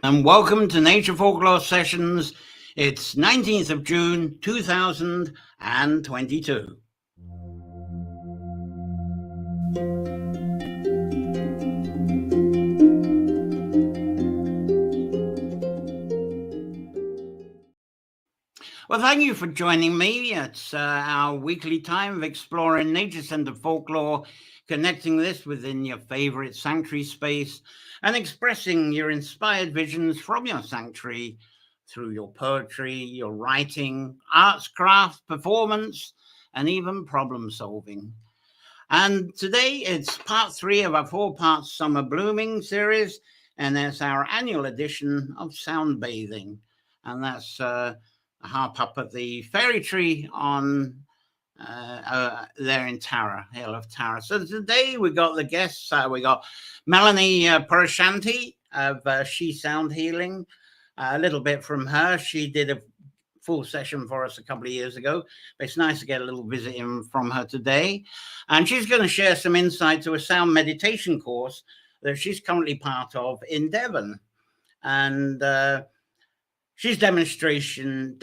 And welcome to Nature Folklore Sessions. It's 19th of June 2022. Well, thank you for joining me. It's our weekly time of exploring nature-centered folklore, connecting this within your favorite sanctuary space and expressing your inspired visions from your sanctuary through your poetry, your writing, arts, crafts, performance, and even problem solving. And today it's part 3 of our 4-part Summer Blooming series, and it's our annual edition of Sound Bathing. And that's harp up at the fairy tree on there in Tara, Hill of Tara. So today we got the guests. We got Melanie Porashanti of She Sound Healing. A little bit from her. She did a full session for us a couple of years ago. But it's nice to get a little visit in from her today. And she's going to share some insight to a sound meditation course that she's currently part of in Devon. And she's demonstrating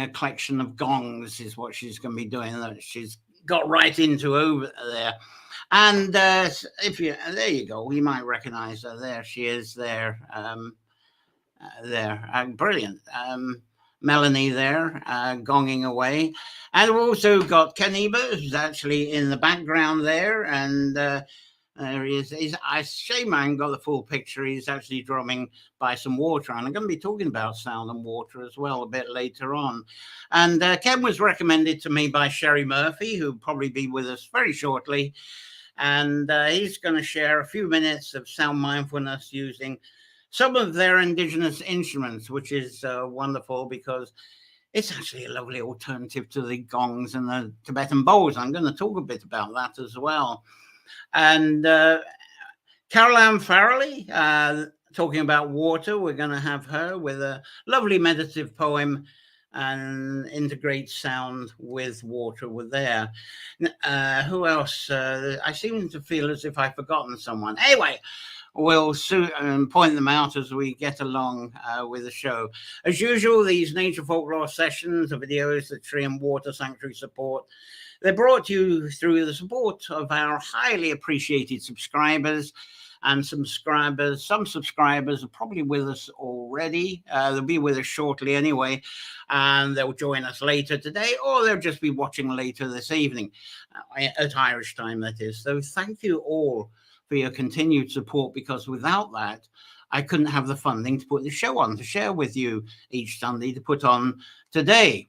a collection of gongs is what she's going to be doing. That she's got right into over there. And there you go. You might recognize her. There she is. There, brilliant. Melanie there, gonging away. And we've also got Kaniba, who's actually in the background there. And there he is. Shame I haven't got the full picture. He's actually drumming by some water. And I'm going to be talking about sound and water as well a bit later on. And Ken was recommended to me by Sherry Murphy, who'll probably be with us very shortly. And he's going to share a few minutes of sound mindfulness using some of their indigenous instruments, which is wonderful because it's actually a lovely alternative to the gongs and the Tibetan bowls. I'm going to talk a bit about that as well. And Caroline Farrelly, talking about water, we're going to have her with a lovely meditative poem and integrate sound with water with there. Who else? I seem to feel as if I've forgotten someone. Anyway, we'll point them out as we get along with the show. As usual, these Nature Folklore sessions, the videos, the tree and water sanctuary support, they're brought to you through the support of our highly appreciated subscribers and subscribers. Some subscribers are probably with us already. They'll be with us shortly anyway, and they'll join us later today, or they'll just be watching later this evening, at Irish time, that is. So thank you all for your continued support, because without that, I couldn't have the funding to put the show on, to share with you each Sunday, to put on today.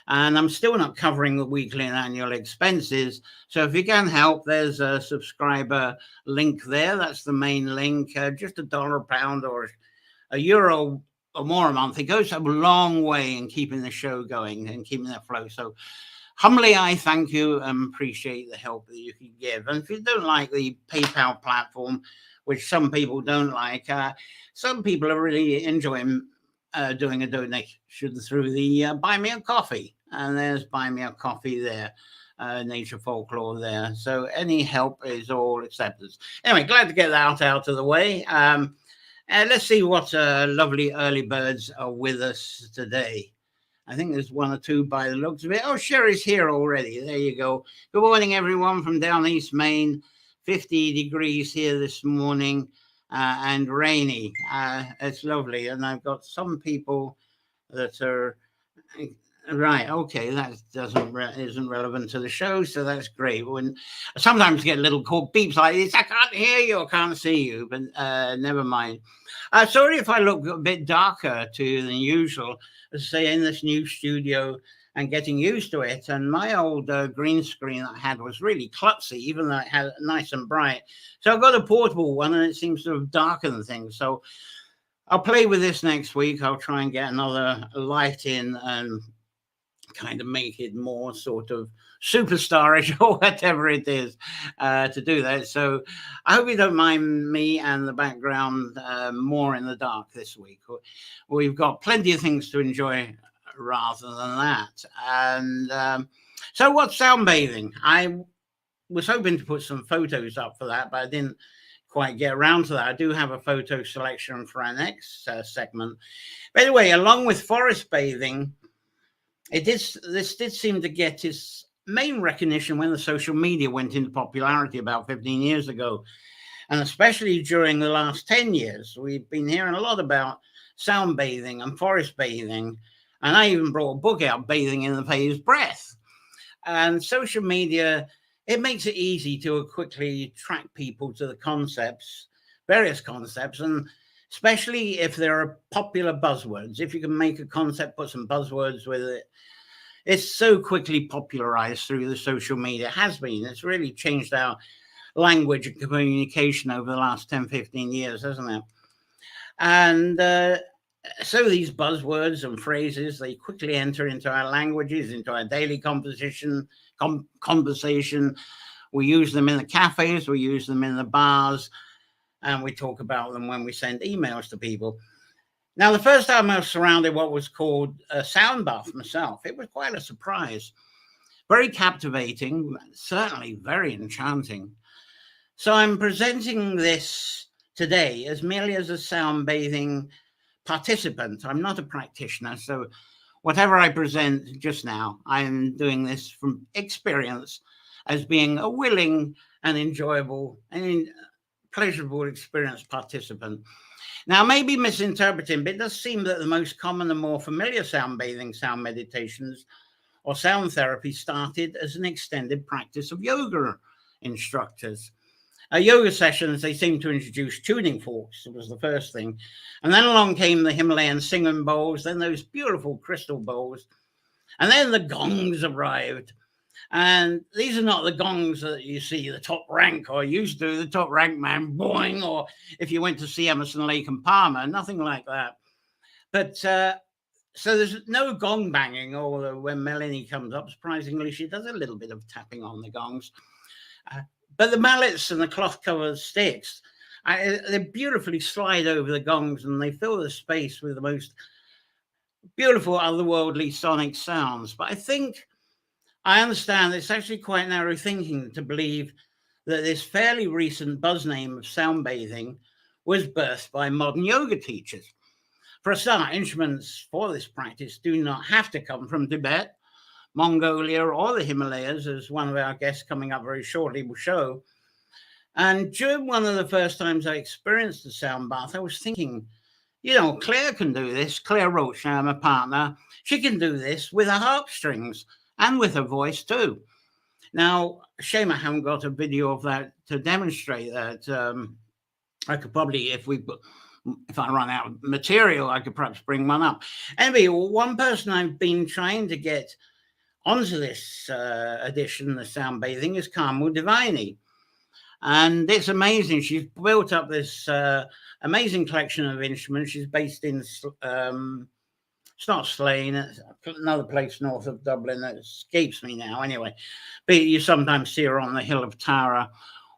And I'm still not covering the weekly and annual expenses. So if you can help, there's a subscriber link there. That's the main link. Just $1, a pound, or €1 or more a month. It goes a long way in keeping the show going and keeping that flow. So humbly, I thank you and appreciate the help that you can give. And if you don't like the PayPal platform, which some people don't like, some people are really enjoying doing a donation through the Buy Me a Coffee. And there's Buy Me a Coffee there, Nature Folklore there. So any help is all accepted. Anyway, glad to get that out of the way. And let's see what lovely early birds are with us today. I think there's one or two by the looks of it. Oh, Sherry's here already. There you go. Good morning, everyone from down East Maine. 50 degrees here this morning and rainy. It's lovely. And I've got some people that are... Right, okay, that isn't relevant to the show, so that's great. When sometimes get little beeps like this, I can't hear you, I can't see you, but never mind. Sorry if I look a bit darker to you than usual, as I say, in this new studio and getting used to it. And my old green screen I had was really klutzy, even though it had nice and bright. So I've got a portable one, and it seems to have darkened things. So I'll play with this next week. I'll try and get another light in and kind of make it more sort of superstarish or whatever it is to do that. So I hope you don't mind me and the background more in the dark this week. We've got plenty of things to enjoy rather than that. And so what's sound bathing? I was hoping to put some photos up for that, but I didn't quite get around to that. I do have a photo selection for our next segment. But anyway, along with forest bathing, this did seem to get its main recognition when the social media went into popularity about 15 years ago. And especially during the last 10 years, we've been hearing a lot about sound bathing and forest bathing. And I even brought a book out, Bathing in the Phase Breath. And social media, it makes it easy to quickly track people to the concepts, various concepts, and especially if there are popular buzzwords. If you can make a concept, put some buzzwords with it, it's so quickly popularized through the social media. It has been. It's really changed our language and communication over the last 10, 15 years, hasn't it? And so these buzzwords and phrases, they quickly enter into our languages, into our daily conversation. We use them in the cafes, we use them in the bars, and we talk about them when we send emails to people. Now, the first time I was surrounded what was called a sound bath myself, it was quite a surprise. Very captivating, certainly very enchanting. So I'm presenting this today as merely as a sound bathing participant. I'm not a practitioner, so whatever I present just now, I'm doing this from experience as being a willing and enjoyable and pleasurable experience participant. Now, maybe misinterpreting, but it does seem that the most common and more familiar sound bathing, sound meditations, or sound therapy started as an extended practice of yoga instructors. Yoga sessions, they seem to introduce tuning forks. It was the first thing. And then along came the Himalayan singing bowls, then those beautiful crystal bowls. And then the gongs arrived. And these are not the gongs that you see the top rank or used to, the top rank man, boing, or if you went to see Emerson, Lake and Palmer, nothing like that. But so there's no gong banging, although when Melanie comes up, surprisingly, she does a little bit of tapping on the gongs. But the mallets and the cloth-covered sticks, they beautifully slide over the gongs and they fill the space with the most beautiful otherworldly sonic sounds. But I understand it's actually quite narrow thinking to believe that this fairly recent buzz name of sound bathing was birthed by modern yoga teachers. For a start, instruments for this practice do not have to come from Tibet, Mongolia, or the Himalayas, as one of our guests coming up very shortly will show. And during one of the first times I experienced the sound bath, I was thinking, Claire can do this. Claire Roach, my partner, she can do this with her harp strings and with her voice too. Now, shame I haven't got a video of that to demonstrate that. I could probably, if I run out of material, I could perhaps bring one up. Anyway, one person I've been trying to get onto this edition, the sound bathing, is Carmel Divini. And it's amazing. She's built up this amazing collection of instruments. She's based in, it's not Slane, it's another place north of Dublin that escapes me now anyway. But you sometimes see her on the Hill of Tara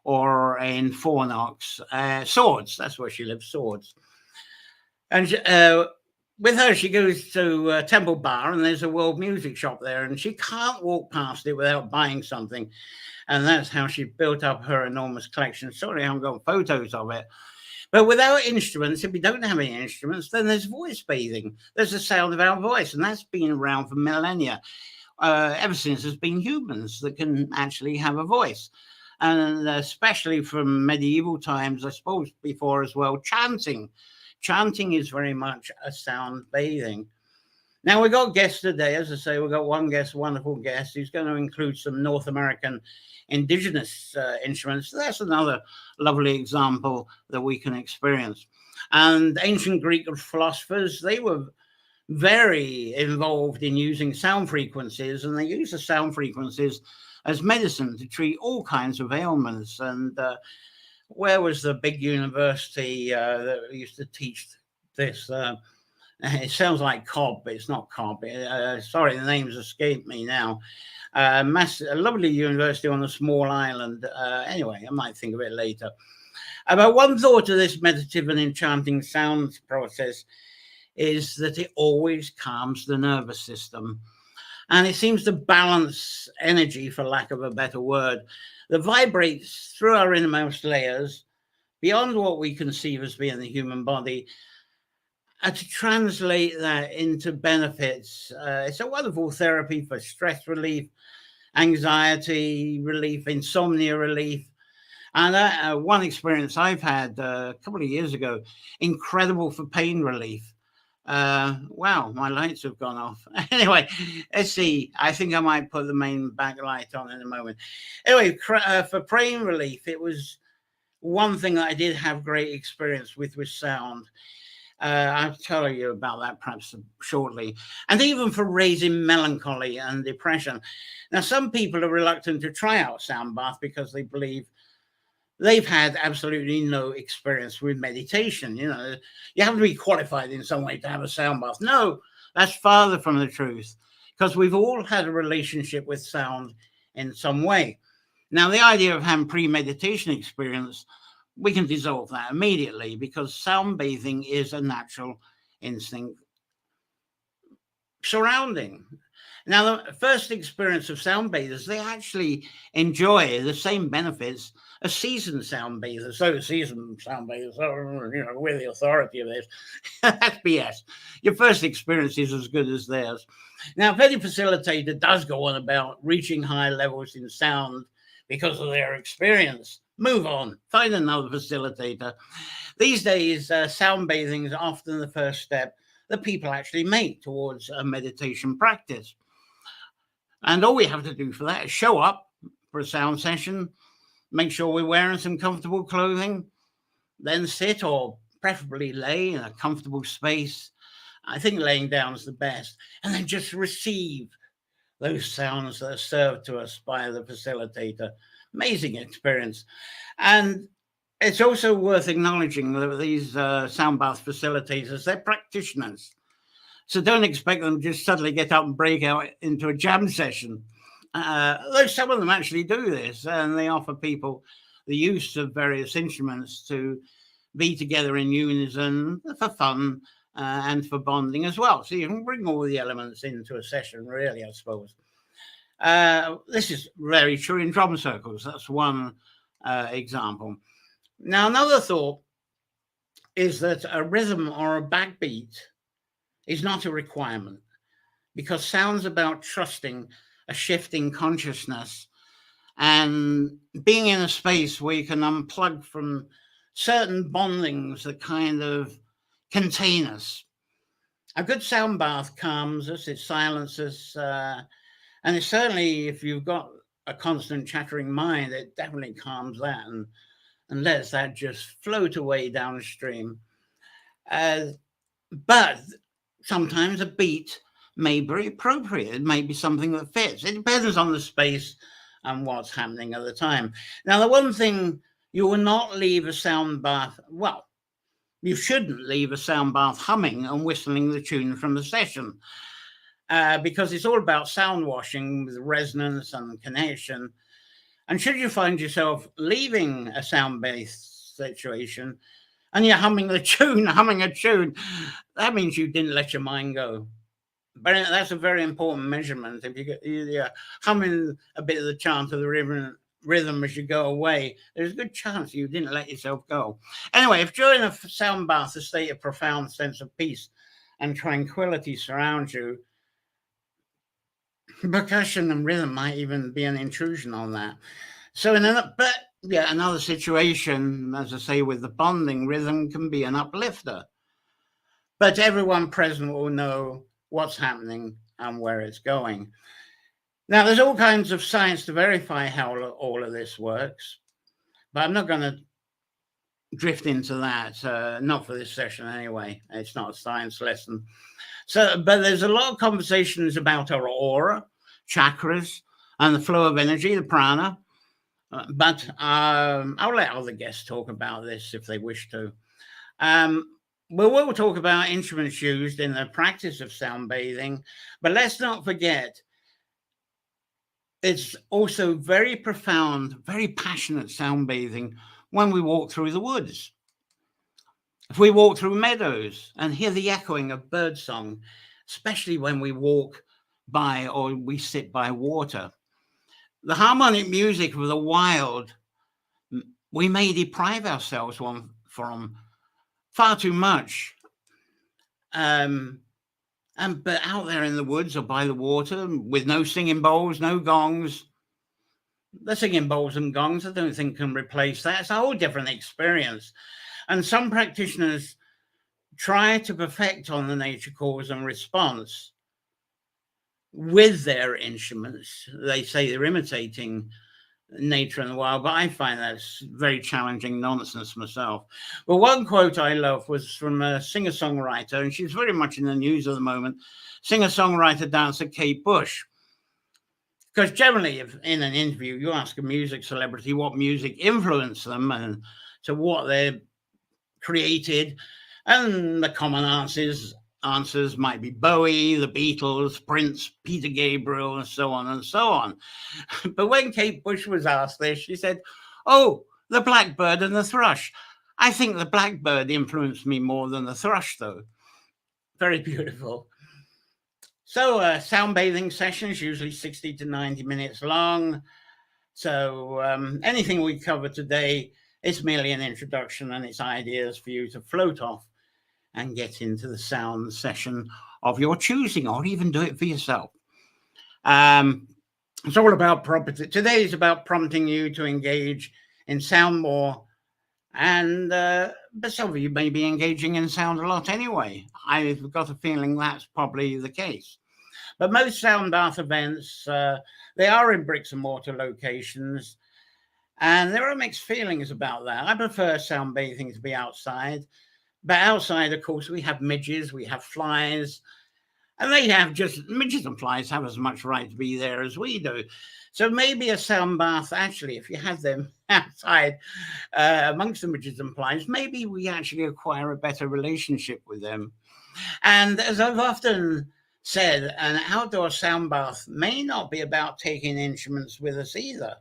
or in Fornox. Swords, that's where she lives, Swords. And with her, she goes to Temple Bar, and there's a world music shop there, and she can't walk past it without buying something. And that's how she built up her enormous collection. Sorry, I haven't got photos of it. But without instruments, if we don't have any instruments, then there's voice bathing. There's the sound of our voice, and that's been around for millennia, ever since there's been humans that can actually have a voice. And especially from medieval times, I suppose before as well, chanting. Chanting is very much a sound bathing. Now, we've got guests today. As I say, we've got one guest, wonderful guest, who's going to include some North American indigenous instruments. That's another lovely example that we can experience. And ancient Greek philosophers, they were very involved in using sound frequencies, and they used the sound frequencies as medicine to treat all kinds of ailments. And where was the big university that used to teach this? It sounds like Cobb, but it's not Cobb. Sorry, the names escape me now. A lovely university on a small island. Anyway, I might think of it later. But one thought of this meditative and enchanting sound process is that it always calms the nervous system. And it seems to balance energy, for lack of a better word, that vibrates through our innermost layers beyond what we conceive as being the human body, to translate that into benefits. It's a wonderful therapy for stress relief, anxiety relief, insomnia relief. And one experience I've had a couple of years ago, incredible for pain relief. Wow, my lights have gone off. Anyway, let's see. I think I might put the main backlight on in a moment. Anyway, for pain relief, it was one thing that I did have great experience with sound. I'll tell you about that perhaps shortly. And even for raising melancholy and depression. Now, some people are reluctant to try out sound bath because they believe they've had absolutely no experience with meditation. You know, you have to be qualified in some way to have a sound bath. No, that's farther from the truth, because we've all had a relationship with sound in some way. Now, the idea of having pre-meditation experience, we can dissolve that immediately, because sound bathing is a natural instinct surrounding. Now, the first experience of sound bathers, they actually enjoy the same benefits as seasoned sound bathers. So seasoned sound bathers, we're the authority of this. That's BS. Your first experience is as good as theirs. Now, if any facilitator does go on about reaching high levels in sound because of their experience, move on, find another facilitator. These days, sound bathing is often the first step that people actually make towards a meditation practice. And all we have to do for that is show up for a sound session, make sure we're wearing some comfortable clothing, then sit or preferably lay in a comfortable space. I think laying down is the best. And then just receive those sounds that are served to us by the facilitator. Amazing experience. And it's also worth acknowledging that these sound bath facilitators, they're practitioners. So don't expect them to just suddenly get up and break out into a jam session. Though some of them actually do this, and they offer people the use of various instruments to be together in unison for fun and for bonding as well. So you can bring all the elements into a session, really, I suppose. This is very true in drum circles. That's one example. Now, another thought is that a rhythm or a backbeat is not a requirement, because sound's about trusting a shifting consciousness and being in a space where you can unplug from certain bondings that kind of contain us. A good sound bath calms us, it silences, and it's certainly, if you've got a constant chattering mind, it definitely calms that and lets that just float away downstream. But sometimes a beat may be appropriate. It may be something that fits. It depends on the space and what's happening at the time. Now, the one thing, you will not leave a sound bath, well, you shouldn't leave a sound bath humming and whistling the tune from the session, because it's all about sound washing with resonance and connection. And should you find yourself leaving a sound-based situation and you're humming a tune, that means you didn't let your mind go. But that's a very important measurement. If you're humming a bit of the chant of the rhythm as you go away, there's a good chance you didn't let yourself go. Anyway, if during a sound bath a state of profound sense of peace and tranquility surrounds you, percussion and rhythm might even be an intrusion on that. So another situation, as I say, with the bonding, rhythm can be an uplifter. But everyone present will know what's happening and where it's going. Now, there's all kinds of science to verify how all of this works, but I'm not going to drift into that, not for this session anyway. It's not a science lesson. But there's a lot of conversations about our aura, chakras, and the flow of energy, the prana. But I'll let other guests talk about this if they wish to. We'll talk about instruments used in the practice of sound bathing, but let's not forget, it's also very profound, very passionate sound bathing when we walk through the woods. If we walk through meadows and hear the echoing of birdsong, especially when we walk by or we sit by water, the harmonic music of the wild we may deprive ourselves from far too much. But out there in the woods or by the water, with no singing bowls, no gongs, the singing bowls and gongs, I don't think can replace that. It's a whole different experience. And some practitioners try to perfect on the nature cause and response with their instruments. They say they're imitating nature and the wild, but I find that's very challenging nonsense myself. Well, one quote I love was from a singer-songwriter, and she's very much in the news at the moment, singer-songwriter dancer Kate Bush. Because generally, if in an interview you ask a music celebrity what music influenced them and to what they created, and the common answers might be Bowie, the Beatles, Prince, Peter Gabriel, and so on and so on. But when Kate Bush was asked this, she said, "Oh, the blackbird and the thrush. I think the blackbird influenced me more than the thrush, though." Very beautiful. So sound bathing sessions, usually 60 to 90 minutes long. So anything we cover today is merely an introduction, and it's ideas for you to float off and get into the sound session of your choosing, or even do it for yourself. It's all about property. Today is about prompting you to engage in sound more, and but some of you may be engaging in sound a lot anyway. I've got a feeling that's probably the case. But most sound bath events, they are in bricks and mortar locations, and there are mixed feelings about that. I prefer sound bathing to be outside, but outside, of course, we have midges, we have flies, and they have just, midges and flies have as much right to be there as we do. So maybe a sound bath, actually, if you have them outside amongst the midges and flies, maybe we actually acquire a better relationship with them. And as I've often said, an outdoor sound bath may not be about taking instruments with us either.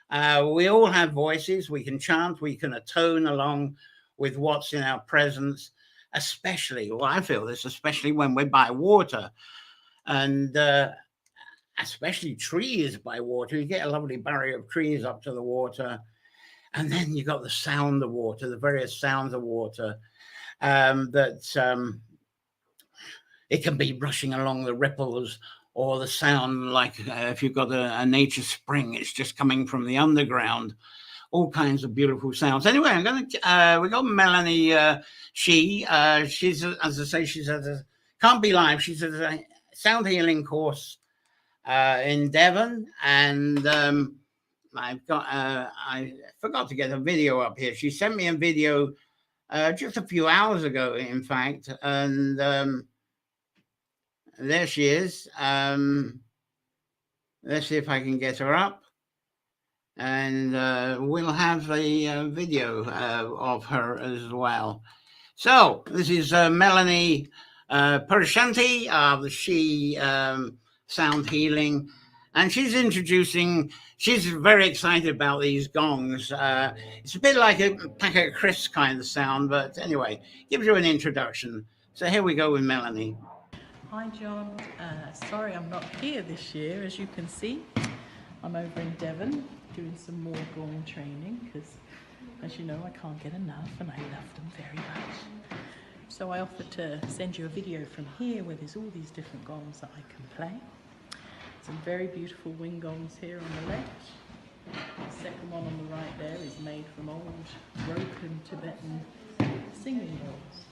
We all have voices, we can chant, we can atone along with what's in our presence, especially, well, I feel this, especially when we're by water, and especially trees by water. You get a lovely barrier of trees up to the water, and then you got the sound of water, the various sounds of water it can be rushing along the ripples, or the sound like if you've got a nature spring, it's just coming from the underground. All kinds of beautiful sounds. Anyway, we got Melanie. She's, as I say, she's at a, can't be live. She's at a sound healing course in Devon, and I forgot to get a video up here. She sent me a video just a few hours ago, in fact, and there she is. Let's see if I can get her up. And we'll have a video of her as well. So this is Melanie Pershanti of the She Sound Healing, and she's very excited about these gongs. It's a bit like a packet of crisps kind of sound, but anyway, gives you an introduction. So here we go with Melanie. Hi John, sorry I'm not here this year. As you can see, I'm over in Devon doing some more gong training because, as you know, I can't get enough and I love them very much. So I offered to send you a video from here where there's all these different gongs that I can play. Some very beautiful wing gongs here on the left. The second one on the right there is made from old broken Tibetan singing bowls.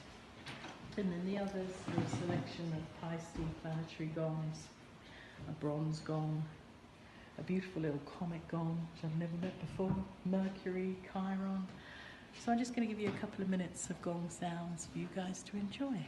And then the others are a selection of Pisces planetary gongs, a bronze gong, a beautiful little comet gong, which I've never met before, Mercury, Chiron. So I'm just going to give you a couple of minutes of gong sounds for you guys to enjoy.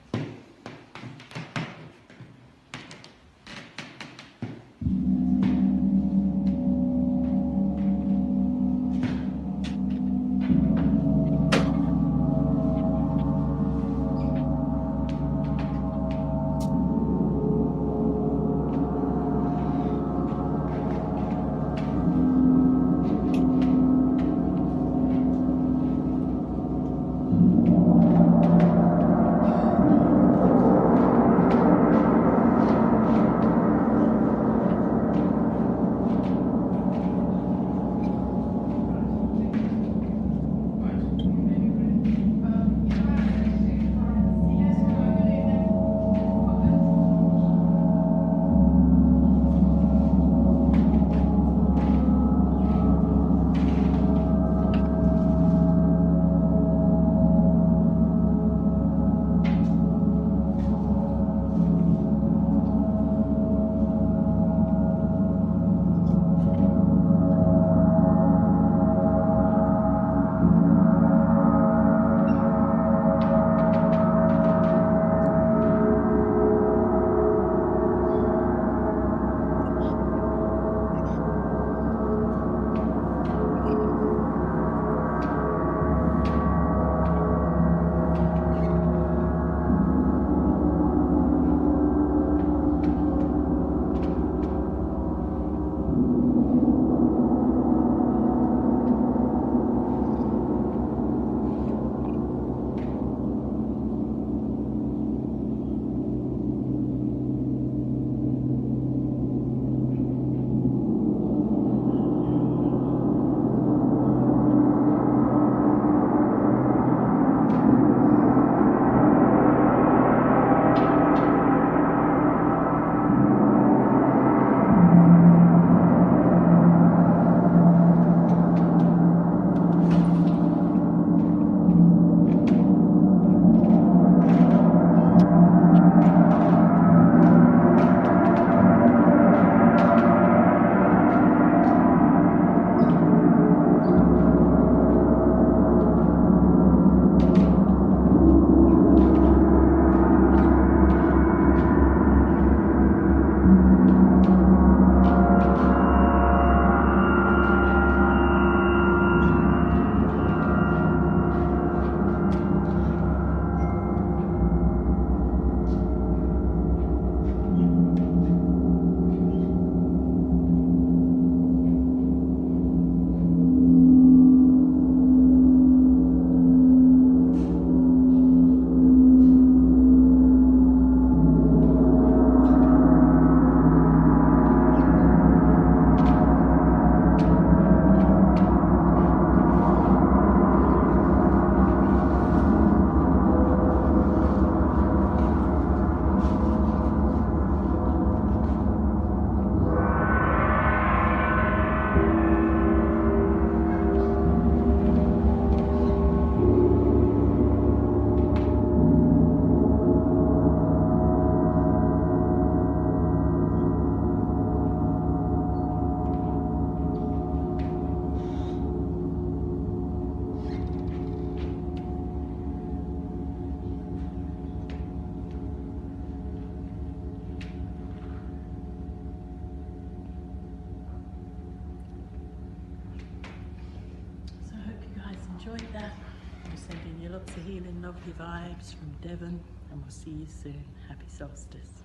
sending you lots of healing, lovely vibes from Devon, and we'll see you soon. Happy solstice.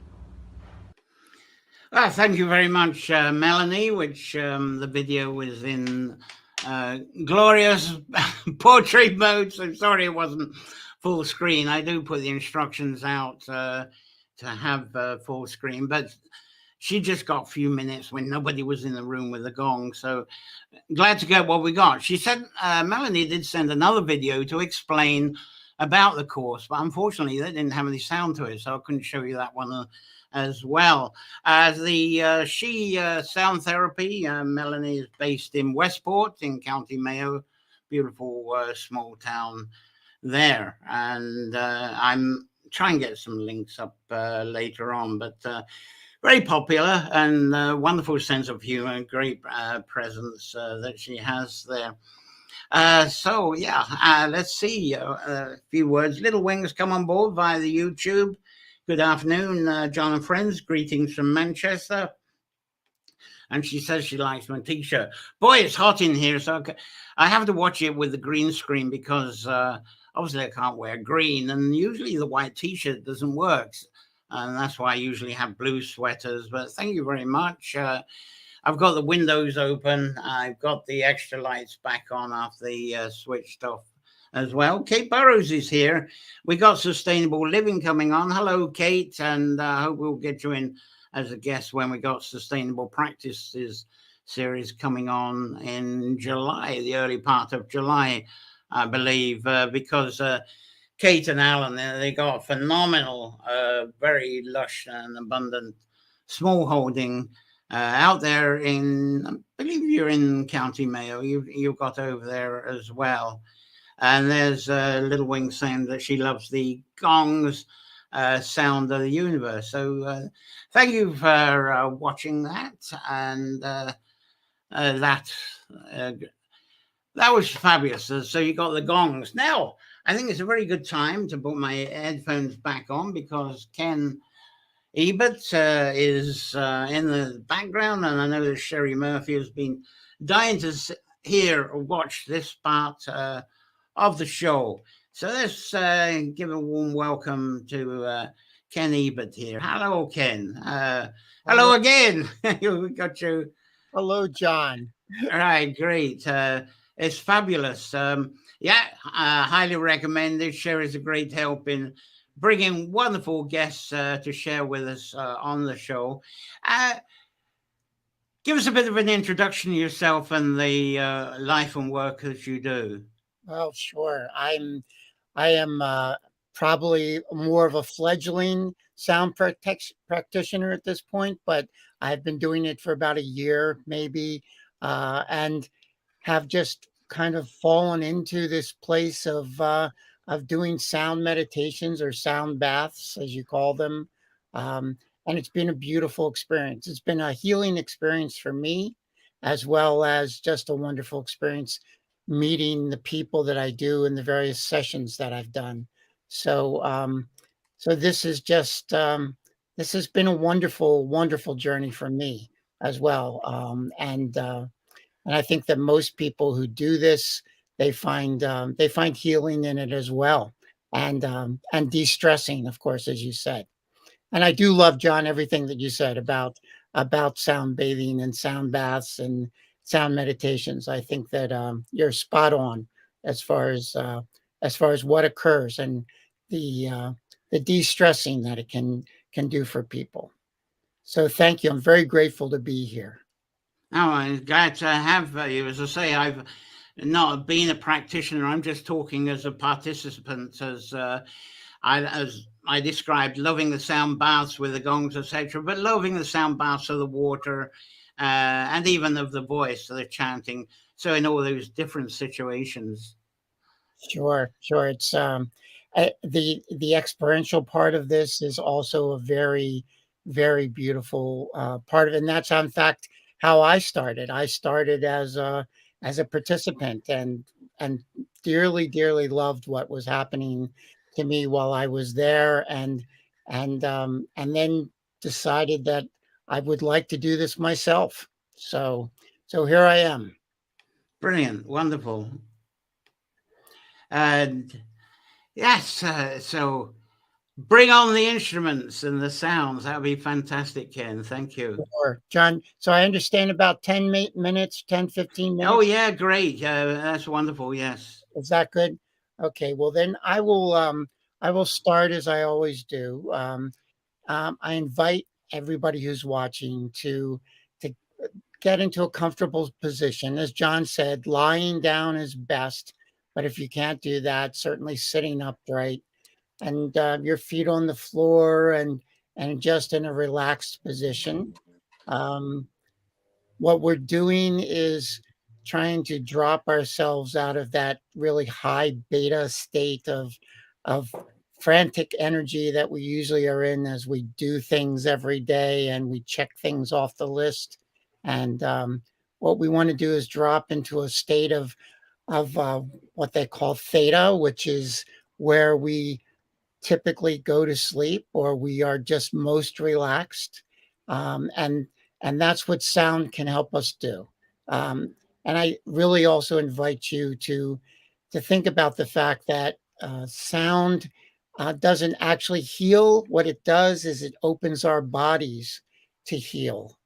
Well, thank you very much, Melanie, which the video was in glorious portrait mode. So sorry it wasn't full screen. I do put the instructions out to have full screen, but she just got a few minutes when nobody was in the room with the gong. So glad to get what we got. She said Melanie did send another video to explain about the course, but unfortunately they didn't have any sound to it, so I couldn't show you that one as well. The She Sound Therapy, Melanie is based in Westport in County Mayo, beautiful small town there, and I'm trying to get some links up later on, but very popular and wonderful sense of humor, great presence that she has there. So yeah, let's see a few words. Little Wings come on board via the YouTube. Good afternoon, John and friends. Greetings from Manchester. And she says she likes my t-shirt. Boy, it's hot in here, so I have to watch it with the green screen because obviously I can't wear green, and usually the white t-shirt doesn't work. And that's why I usually have blue sweaters. But thank you very much. I've got the windows open. I've got the extra lights back on after they switched off as well. Kate Burrows is here. We got Sustainable Living coming on. Hello, Kate, and I hope we'll get you in as a guest when we got Sustainable Practices series coming on in July, the early part of July, I believe, because Kate and Alan, they got a phenomenal, very lush and abundant small holding out there in, I believe you're in County Mayo. You've got over there as well. And there's Little Wing saying that she loves the gongs sound of the universe. So thank you for watching that. And that was fabulous. So you got the gongs. Now, I think it's a very good time to put my headphones back on because Ken Ebert is in the background, and I know that Sherry Murphy has been dying to hear or watch this part of the show. So let's give a warm welcome to Ken Ebert here. Hello, Ken. Hello again. We got you. Hello, John. All right, great. It's fabulous. Yeah, highly recommended. Sherry's a great help in bringing wonderful guests to share with us on the show. Give us a bit of an introduction to yourself and the life and work that you do. Well, sure. I am probably more of a fledgling sound practitioner at this point, but I've been doing it for about a year, maybe, and have just kind of fallen into this place of doing sound meditations or sound baths, as you call them. And it's been a beautiful experience. It's been a healing experience for me, as well as just a wonderful experience meeting the people that I do in the various sessions that I've done. So, so this is just this has been a wonderful, wonderful journey for me as well. And I think that most people who do this, they find healing in it as well, and de-stressing, of course, as you said. And I do love, John, everything that you said about sound bathing and sound baths and sound meditations. I think that you're spot on as far as what occurs and the de-stressing that it can do for people. So thank you. I'm very grateful to be here. Oh, I'm glad to have you. As I say, I've not been a practitioner. I'm just talking as a participant, as I described, loving the sound baths with the gongs, etc., but loving the sound baths of the water and even of the voice, the chanting. So in all those different situations. Sure. It's the experiential part of this is also a very, very beautiful part of it, and that's in fact how I started. I started as a participant and dearly, dearly loved what was happening to me while I was there, and then decided that I would like to do this myself. So here I am. Brilliant, wonderful. And yes, so bring on the instruments and the sounds. That would be fantastic, Ken. Thank you. Or John, so I understand about 10 minutes, 10, 15 Oh, minutes. yeah, great. That's wonderful. Yes. Is that good? Okay, well then I will start as I always do. I invite everybody who's watching to get into a comfortable position. As John said, lying down is best, but if you can't do that, certainly sitting upright and your feet on the floor and just in a relaxed position. Um, what we're doing is trying to drop ourselves out of that really high beta state of frantic energy that we usually are in as we do things every day and we check things off the list. And what we want to do is drop into a state of what they call theta, which is where we typically go to sleep or we are just most relaxed. Um, and and that's what sound can help us do. Um, and I really also invite you to think about the fact that sound doesn't actually heal. What it does is it opens our bodies to heal.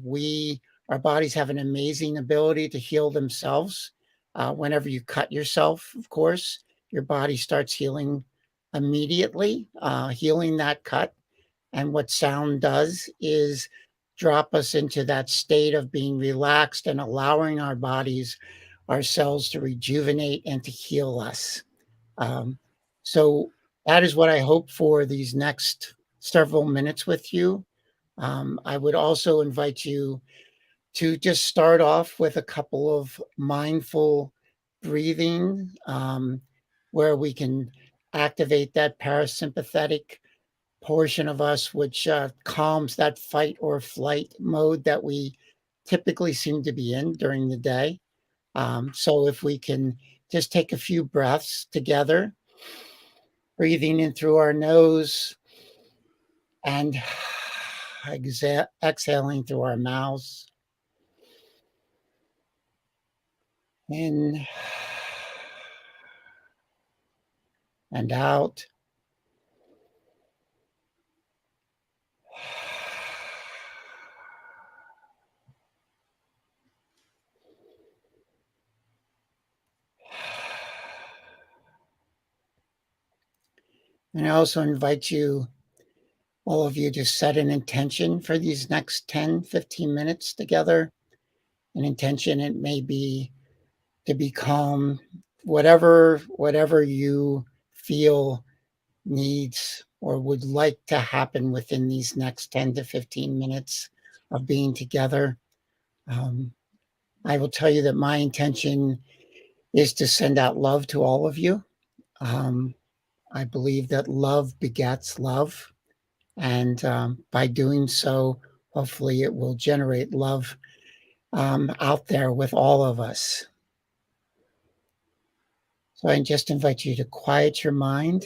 We our bodies have an amazing ability to heal themselves. Whenever you cut yourself, of course, your body starts healing immediately, healing that cut. And what sound does is drop us into that state of being relaxed and allowing our bodies, ourselves to rejuvenate and to heal us. Um, so that is what I hope for these next several minutes with you. I would also invite you to just start off with a couple of mindful breathing where we can activate that parasympathetic portion of us, which calms that fight or flight mode that we typically seem to be in during the day. So if we can just take a few breaths together, breathing in through our nose and exhaling through our mouths. In and out. And I also invite you, all of you, to set an intention for these next 10, 15 minutes together. An intention, it may be to be calm, whatever you feel needs or would like to happen within these next 10 to 15 minutes of being together. I will tell you that my intention is to send out love to all of you. Um, I believe that love begets love. And by doing so, hopefully it will generate love out there with all of us. So I just invite you to quiet your mind,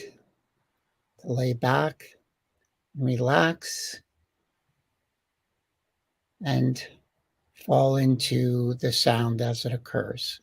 to lay back, and relax, and fall into the sound as it occurs.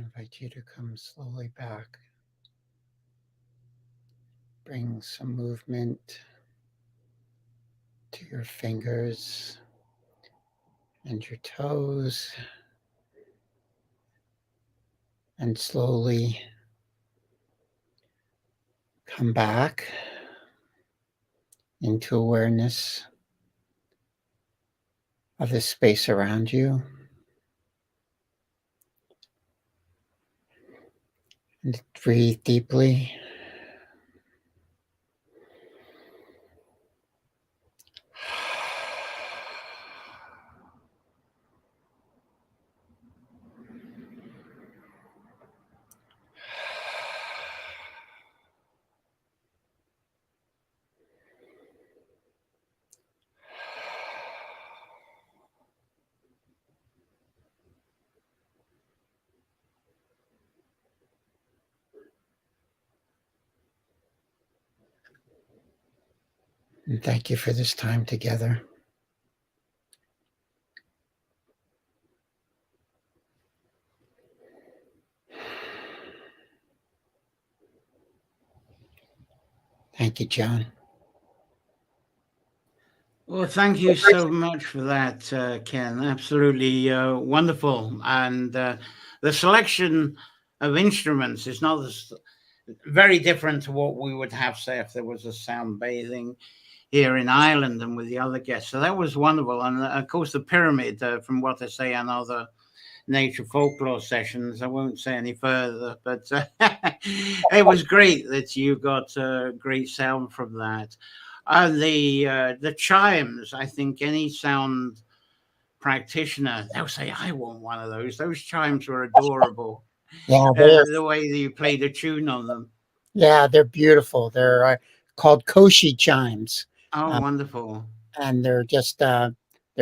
invite you to come slowly back. Bring some movement to your fingers and your toes, and slowly come back into awareness of the space around you. And breathe deeply. And thank you for this time together. Thank you, John. Well, thank you so much for that, Ken. Absolutely wonderful. And the selection of instruments is not very different to what we would have, say, if there was a sound bathing here in Ireland and with the other guests. So that was wonderful. And of course, the pyramid, from what I say on other nature folklore sessions, I won't say any further, but it was great that you got great sound from that. The chimes, I think any sound practitioner, they'll say, I want one of those. Those chimes were adorable. Yeah, The way that you played a tune on them. yeah, they're beautiful. They're called koshi chimes, Oh, wonderful. and they're just they're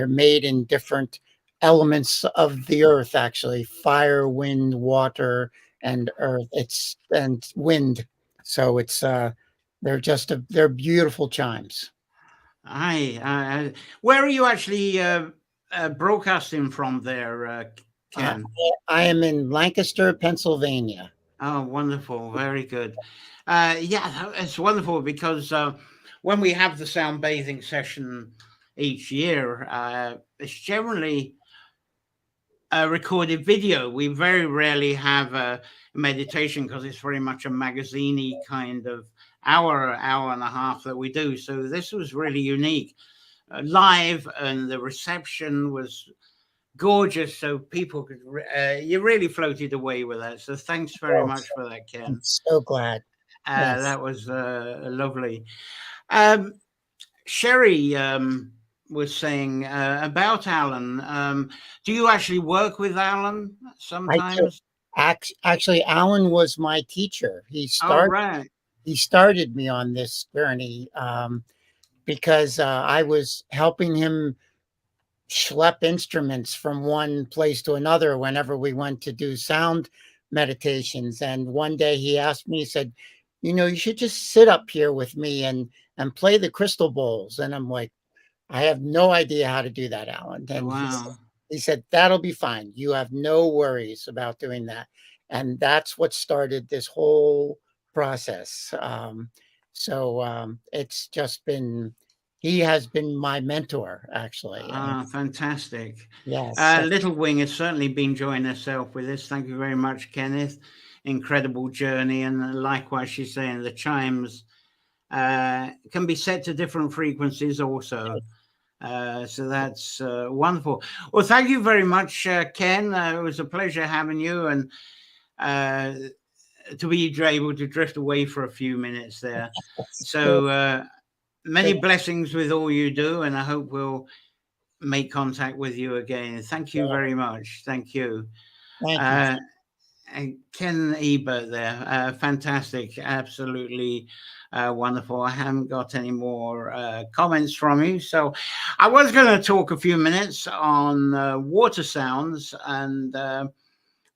made in different elements of the earth, actually: fire, wind, water, and earth. It's and wind. So it's they're beautiful chimes. Where are you actually broadcasting from there, Uh, Ken? I am in Lancaster, Pennsylvania. Oh, wonderful. Very good. Yeah, it's wonderful because when we have the sound bathing session each year, it's generally a recorded video. We very rarely have a meditation because it's very much a magazine-y kind of hour and a half that we do. So this was really unique. Live, and the reception was gorgeous, so people could you really floated away with that, so thanks very Oh, much for that, I'm Ken. so glad. Yes. That was lovely. um, Sherry was saying about Alan. Do you actually work with Alan I do. sometimes? Actually, Alan was my teacher. Oh, right. He started me on this journey because I was helping him schlep instruments from one place to another whenever we went to do sound meditations. And one day he asked me, he said, "You know, you should just sit up here with me and play the crystal bowls." And I'm like, "I have no idea how to do that, Alan." And Wow. he said, "That'll be fine. You have no worries about doing that." And that's what started this whole process. It's just been, he has been my mentor, actually. Fantastic. Yes. Little Wing has certainly been enjoying herself with this. Thank you very much, Kenneth. Incredible journey. And likewise, she's saying the chimes can be set to different frequencies also. So that's wonderful. Well, thank you very much, Ken. It was a pleasure having you, and to be able to drift away for a few minutes there. So many blessings with all you do, and I hope we'll make contact with you again. Thank you very much. Thank you. Thank you. And Ken Ebert there, fantastic, absolutely wonderful. I haven't got any more comments from you, so I was going to talk a few minutes on water sounds, and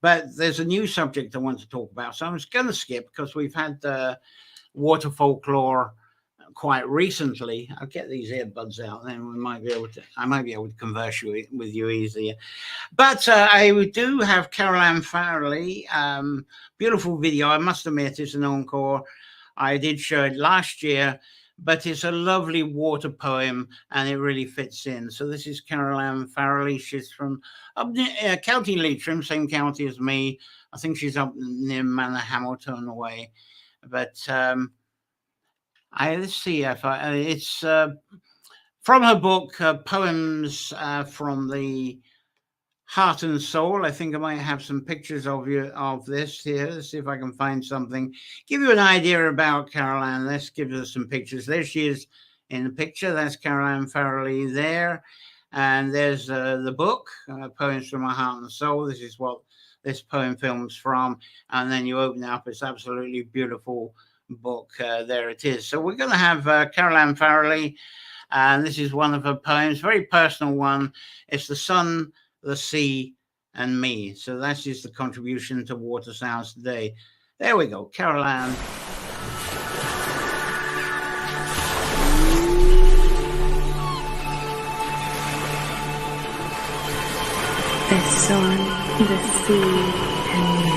but there's a new subject I want to talk about, so I'm just going to skip because we've had water folklore quite recently. I'll get these earbuds out, then we might be able to. I might be able to converse with you easier. But I do have Carol Ann Farley. Beautiful video. I must admit, it's an encore. I did show it last year, but it's a lovely water poem, and it really fits in. So this is Carol Ann Farley. She's from up near County Leitrim, same county as me. I think she's up near Manor Hamilton way. But let's see if it's from her book, Poems from the Heart and Soul. I think I might have some pictures of this here. Let's see if I can find something. Give you an idea about Carol Ann. Let's give her some pictures. There she is in the picture. That's Carol Ann Farley there. And there's the book, Poems from My Heart and Soul. This is what this poem film's from. And then you open it up. It's absolutely beautiful book. There it is. So we're going to have Carol Ann Farley. And this is one of her poems, very personal one. It's The Sun, the Sea, and Me. So that is the contribution to Water Sounds today. There we go, Carol Ann. The sun, the sea, and me.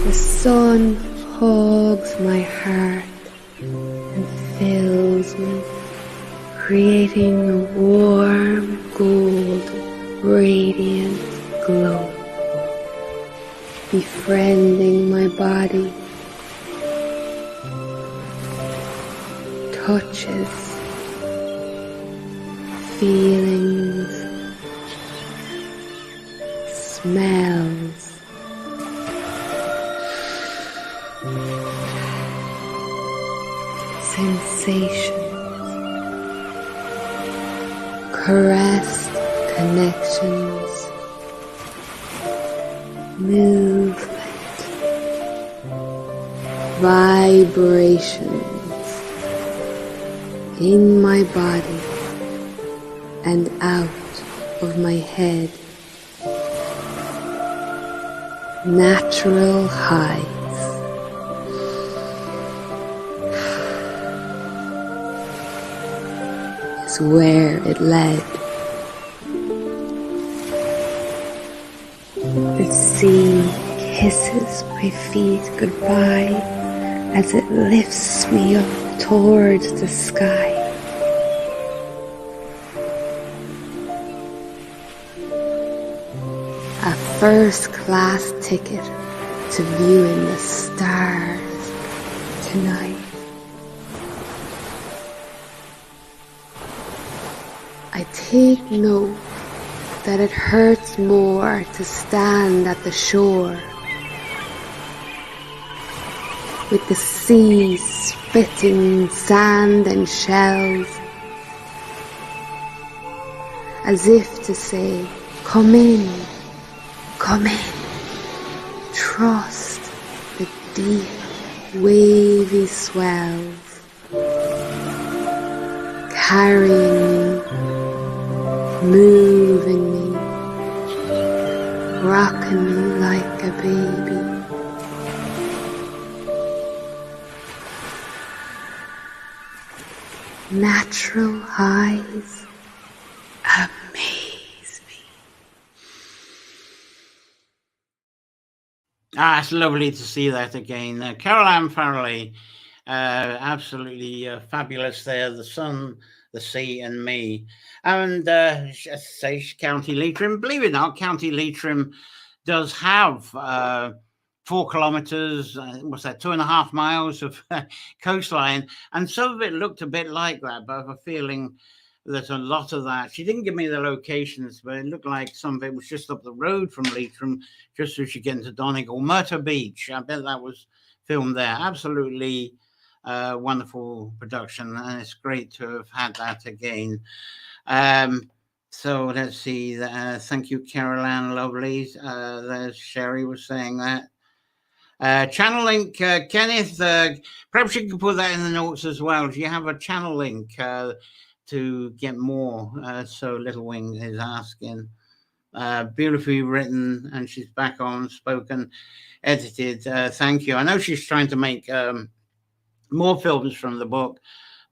The sun hugs my heart and fills me, creating a warm, gold, radiant glow, befriending my body, touches, feelings, smells. Sensations, caressed connections, movement, vibrations in my body and out of my head, natural highs. Where it led. The sea kisses my feet goodbye as it lifts me up towards the sky. A first-class ticket to viewing the stars tonight. I take note that it hurts more to stand at the shore, with the sea spitting sand and shells, as if to say, come in, trust the deep, wavy swells, carrying me, moving me, rocking me like a baby. natural eyes amaze me. It's lovely to see that again. Carol Ann Farrelly, absolutely fabulous there. The sun, the sea, and me. And say County Leitrim. Believe it or not, County Leitrim does have 4 kilometres, what's that, 2.5 miles of coastline. And some of it looked a bit like that, but I have a feeling that a lot of that, she didn't give me the locations, but it looked like some of it was just up the road from Leitrim, just as you get into Donegal. Murta Beach, I bet that was filmed there. Absolutely wonderful production, and it's great to have had that again. So let's see. Thank you, Carol Ann, lovely. There's Sherry was saying that. Channel link, Kenneth, perhaps you can put that in the notes as well. Do you have a channel link to get more? So Little Wing is asking. Beautifully written, and she's back on, spoken, edited. Thank you. I know she's trying to make more films from the book,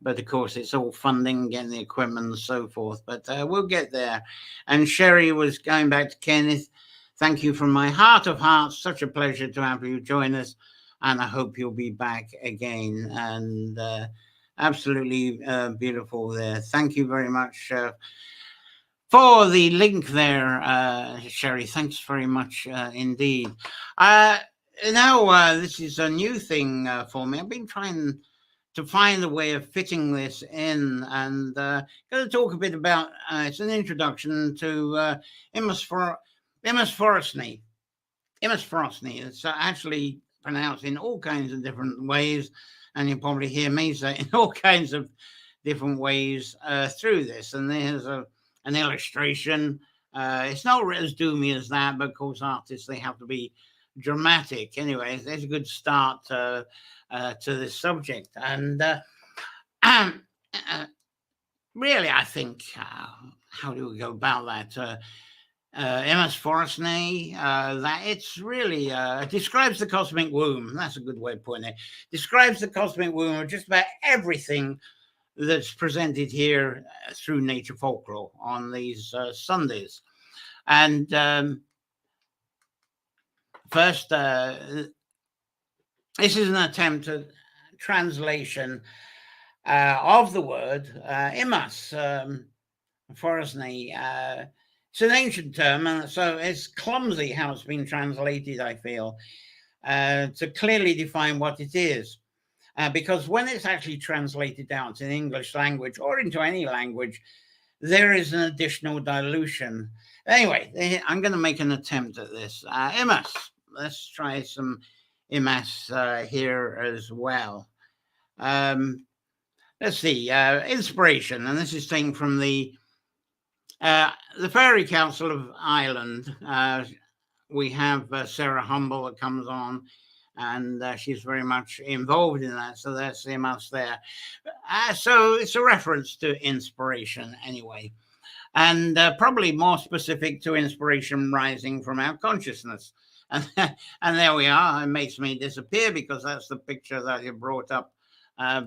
but of course it's all funding, getting the equipment and so forth. But we'll get there. And Sherry was going back to Kenneth. Thank you from my heart of hearts. Such a pleasure to have you join us. And I hope you'll be back again. And absolutely beautiful there. Thank you very much for the link there, Sherry. Thanks very much indeed. Now, this is a new thing for me. I've been trying to find a way of fitting this in, and going to talk a bit about, it's an introduction to Imus Forestney. It's actually pronounced in all kinds of different ways, and you'll probably hear me say in all kinds of different ways through this. And there's an illustration. It's not as doomy as that, but of course artists, they have to be dramatic. Anyway, there's a good start to this subject. And really, I think, how do we go about that? Imus Forestney, that it's really describes the cosmic womb. That's a good way of putting it. Describes the cosmic womb of just about everything that's presented here through Nature Folklore on these Sundays. And first, this is an attempt at translation of the word Imus Forestney. It's an ancient term, and so it's clumsy how it's been translated, I feel, to clearly define what it is. Because when it's actually translated out in English language or into any language, there is an additional dilution. Anyway, I'm going to make an attempt at this. Imus. Let's try some Imus here as well. Let's see. Inspiration, and this is taken from the Fairy Council of Ireland. We have Sarah Humble that comes on, and she's very much involved in that. So that's the Imus there. So it's a reference to inspiration anyway, and probably more specific to inspiration rising from our consciousness. And there we are. It makes me disappear because that's the picture that you brought up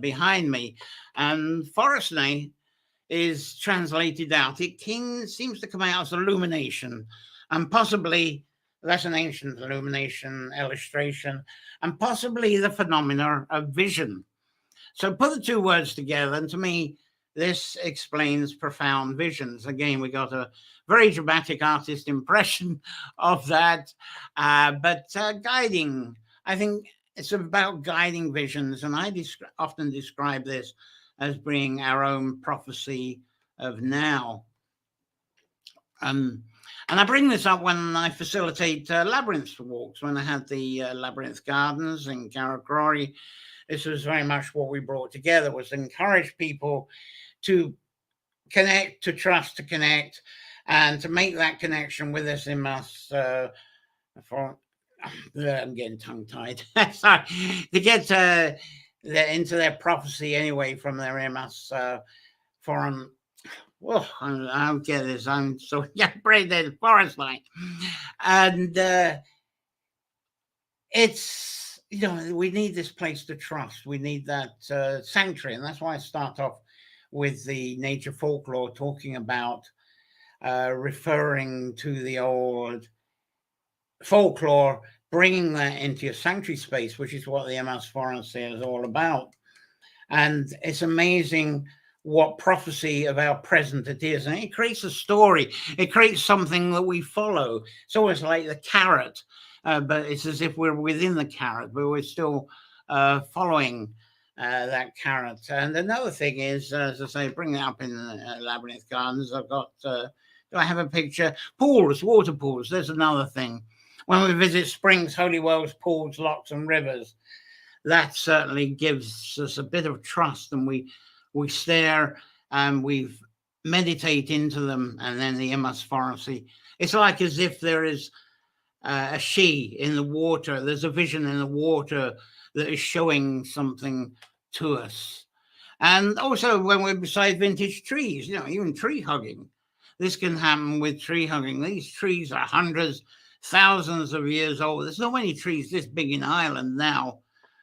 behind me. And Forestney is translated out. It seems to come out as illumination, and possibly that's an ancient illumination illustration, and possibly the phenomena of vision. So put the two words together, and to me, this explains profound visions. Again, we got a very dramatic artist impression of that, but guiding, I think it's about guiding visions, and I often describe this as being our own prophecy of now. And I bring this up when I facilitate labyrinth walks. When I had the labyrinth gardens in Carracrory, this was very much what we brought together, was to encourage people to connect, to trust, to connect, and to make that connection with us in us I'm getting tongue-tied. Sorry, to get into their prophecy anyway from their Imus forum. Oh, I'll get this. I'm so brain dead forest line. And it's, we need this place to trust. We need that sanctuary. And that's why I start off with the Nature Folklore, talking about referring to the old folklore, bringing that into your sanctuary space, which is what the MS Forestry is all about. And it's amazing what prophecy of our present it is. And it creates a story. It creates something that we follow. It's always like the carrot, but it's as if we're within the carrot, but we're still following that carrot. And another thing is, as I say, bring it up in the Labyrinth Gardens. I've got, do I have a picture? Pools, water pools. There's another thing. When we visit springs, holy wells, pools, lochs, and rivers, that certainly gives us a bit of trust, and we stare and we meditate into them, and then the MS Forestry. It's like as if there is a she in the water. There's a vision in the water that is showing something to us. And also when we're beside vintage trees, even tree hugging. This can happen with tree hugging. These trees are hundreds, thousands of years old. There's not many trees this big in Ireland now,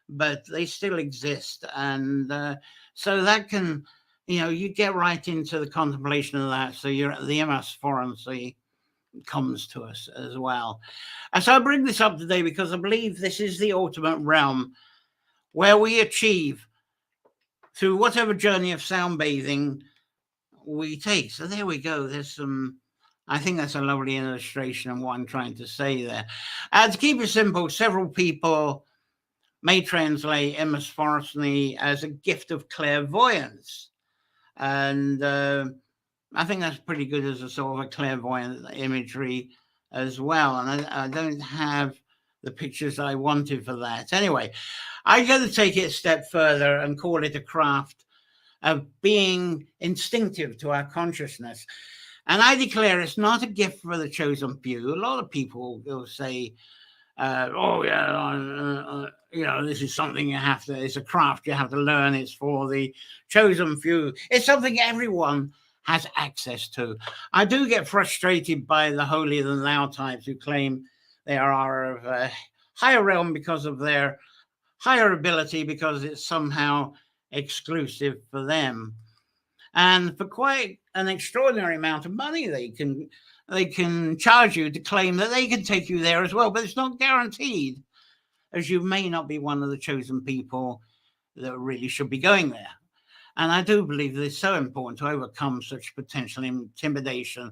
but they still exist. And so that can, you get right into the contemplation of that. So the MS Forestry comes to us as well. And so I bring this up today because I believe this is the ultimate realm where we achieve through whatever journey of sound bathing we take. So there we go. There's I think that's a lovely illustration of what I'm trying to say there. To keep it simple, several people may translate MS Forestry as a gift of clairvoyance. And I think that's pretty good as a sort of a clairvoyant imagery as well. And I don't have the pictures I wanted for that. Anyway, I'm going to take it a step further and call it a craft of being instinctive to our consciousness. And I declare it's not a gift for the chosen few. A lot of people will say, this is something it's a craft you have to learn. It's for the chosen few. It's something everyone has access to. I do get frustrated by the holier than thou types who claim they are of a higher realm because of their higher ability, because it's somehow exclusive for them. And for quite an extraordinary amount of money, they can charge you to claim that they can take you there as well, but it's not guaranteed, as you may not be one of the chosen people that really should be going there. And I do believe that it's so important to overcome such potential intimidation.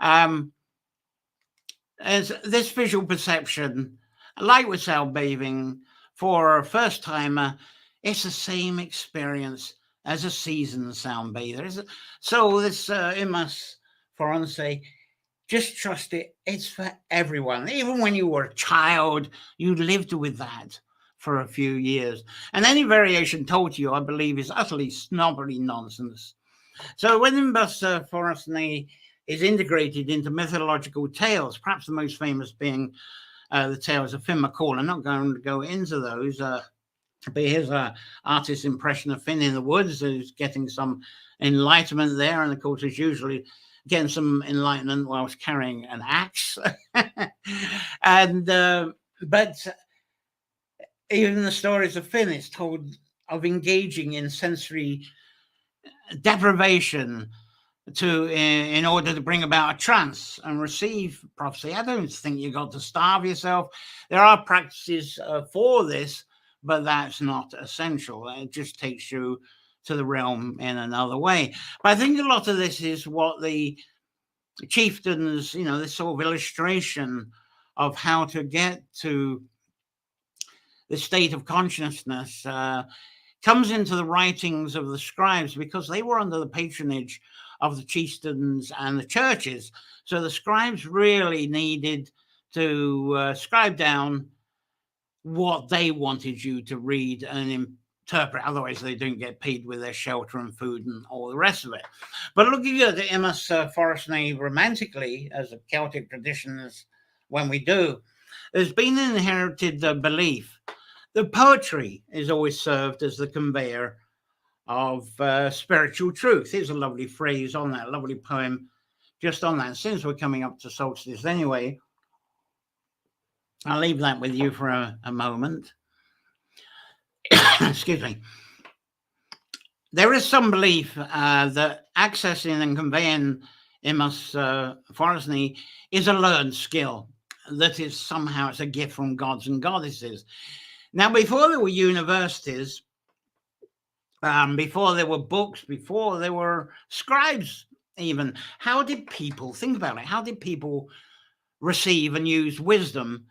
As this visual perception, like with sound bathing, for a first timer, it's the same experience as a seasoned sound bather. So this MS Forestry, just trust it. It's for everyone. Even when you were a child, you lived with that for a few years. And any variation told to you, I believe, is utterly snobbery nonsense. So when MS Forestry is integrated into mythological tales, perhaps the most famous being the tales of Finn McCall. I'm not going to go into those, but here's an artist's impression of Finn in the woods, who's getting some enlightenment there. And of course, he's usually getting some enlightenment whilst carrying an axe. And but even the stories of Finn is told of engaging in sensory deprivation in order to bring about a trance and receive prophecy. I don't think you got to starve yourself. There are practices for this, but that's not essential. It just takes you to the realm in another way. But I think a lot of this is what the chieftains, this sort of illustration of how to get to the state of consciousness comes into the writings of the scribes, because they were under the patronage of the chieftains and the churches. So the scribes really needed to scribe down what they wanted you to read and interpret. Otherwise, they don't get paid with their shelter and food and all the rest of it. But looking at the MS Forestry romantically, as a Celtic tradition, as when we do, there's been an inherited belief that poetry is always served as the conveyor of spiritual truth. Here's a lovely phrase on that, lovely poem just on that. Since we're coming up to solstice anyway, I'll leave that with you for a moment. Excuse me. there is some belief that accessing and conveying Imus Forestny is a learned skill, that is somehow it's a gift from gods and goddesses. Now, before there were universities, before there were books, before there were scribes even, how did people think about it? How did people receive and use wisdom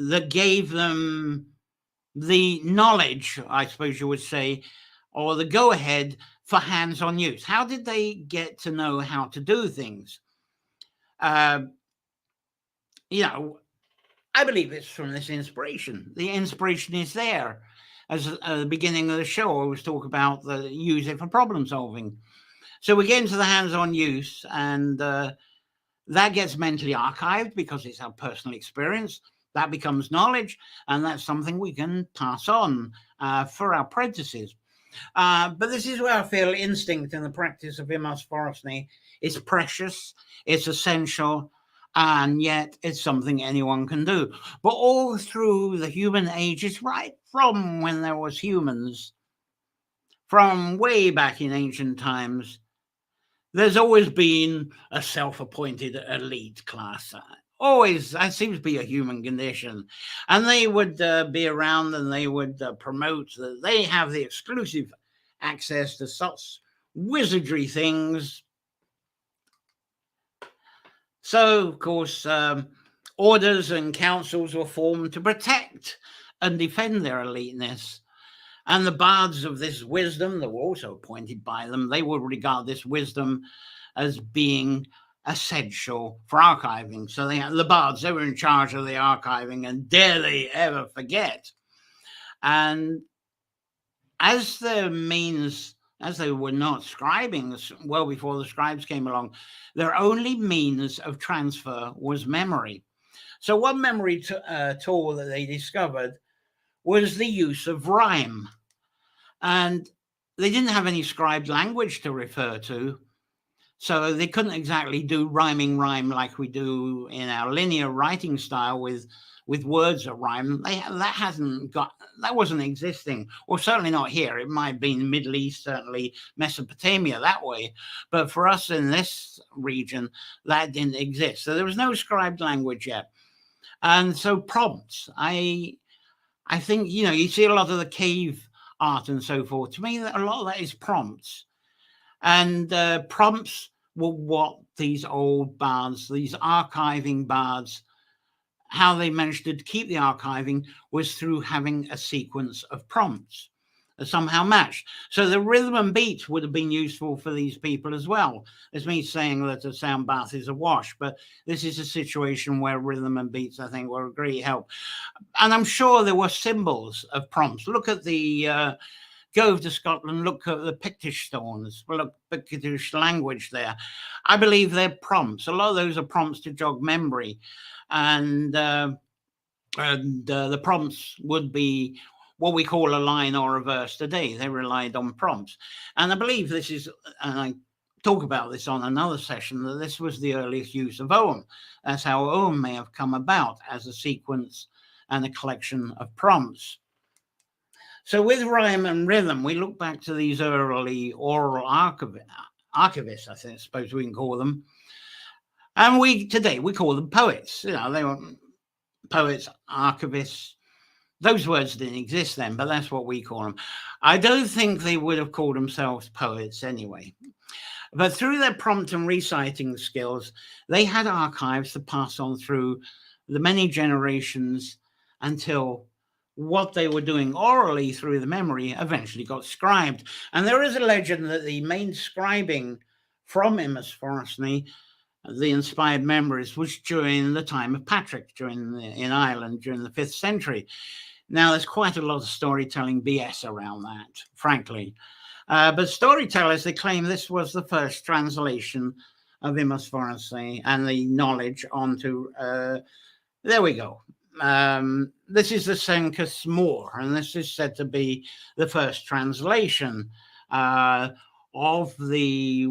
that gave them the knowledge, I suppose you would say, or the go-ahead for hands-on use? How did they get to know how to do things? You know, I believe it's from this inspiration. The inspiration is there. As at the beginning of the show, I was talking about the use it for problem solving. So we get into the hands-on use, and that gets mentally archived because it's our personal experience. That becomes knowledge, and that's something we can pass on for our apprentices. But this is where I feel instinct in the practice of Imus Forestny is precious, it's essential, and yet it's something anyone can do. But all through the human ages, right from when there was humans, from way back in ancient times, there's always been a self-appointed elite class. Always, that seems to be a human condition. And they would be around and they would promote that they have the exclusive access to such wizardry things. So, of course, orders and councils were formed to protect and defend their eliteness. And the bards of this wisdom that were also appointed by them, they would regard this wisdom as being essential for archiving. So the bards, they were in charge of the archiving, and dare they ever forget. And as the means, as they were not scribing well before the scribes came along, their only means of transfer was memory. So one memory tool that they discovered was the use of rhyme. And they didn't have any scribed language to refer to, so they couldn't exactly do rhyming rhyme like we do in our linear writing style with words that rhyme. That wasn't existing, or certainly not here. It might have been Middle East, certainly Mesopotamia that way, but for us in this region, that didn't exist. So there was no scribed language yet, and so prompts. I think you see a lot of the cave art and so forth. To me, a lot of that is prompts, and prompts were what these old bards, these archiving bards, how they managed to keep the archiving was through having a sequence of prompts that somehow matched. So the rhythm and beat would have been useful for these people as well. There's me saying that a sound bath is a wash, but this is a situation where rhythm and beats, I think, were a great help. And I'm sure there were symbols of prompts. Look at the go to Scotland, look at the Pictish stones, look at Pictish language there. I believe they're prompts. A lot of those are prompts to jog memory. And the prompts would be what we call a line or a verse today. They relied on prompts. And I believe this is, and I talk about this on another session, that this was the earliest use of Ogham. That's how Ogham may have come about, as a sequence and a collection of prompts. So with rhyme and rhythm, we look back to these early oral archivists, I suppose we can call them. And today we call them poets. They were poets, archivists. Those words didn't exist then, but that's what we call them. I don't think they would have called themselves poets anyway. But through their prompt and reciting skills, they had archives to pass on through the many generations until what they were doing orally through the memory eventually got scribed. And there is a legend that the main scribing from Imus Forestny, the inspired memories, was during the time of Patrick, in Ireland during the 5th century. Now, there's quite a lot of storytelling BS around that, frankly. But storytellers, they claim this was the first translation of Imus Forestny and the knowledge onto, there we go. This is the Sencus Mór, and this is said to be the first translation of the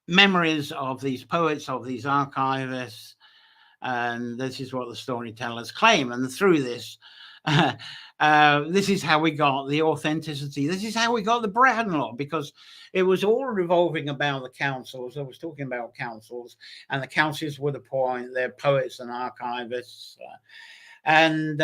memories of these poets, of these archivists, and this is what the storytellers claim. And through this, This is how we got the authenticity. This is how we got the Bretton Law, because it was all revolving about the councils. I was talking about councils, and the councils would appoint their poets and archivists. And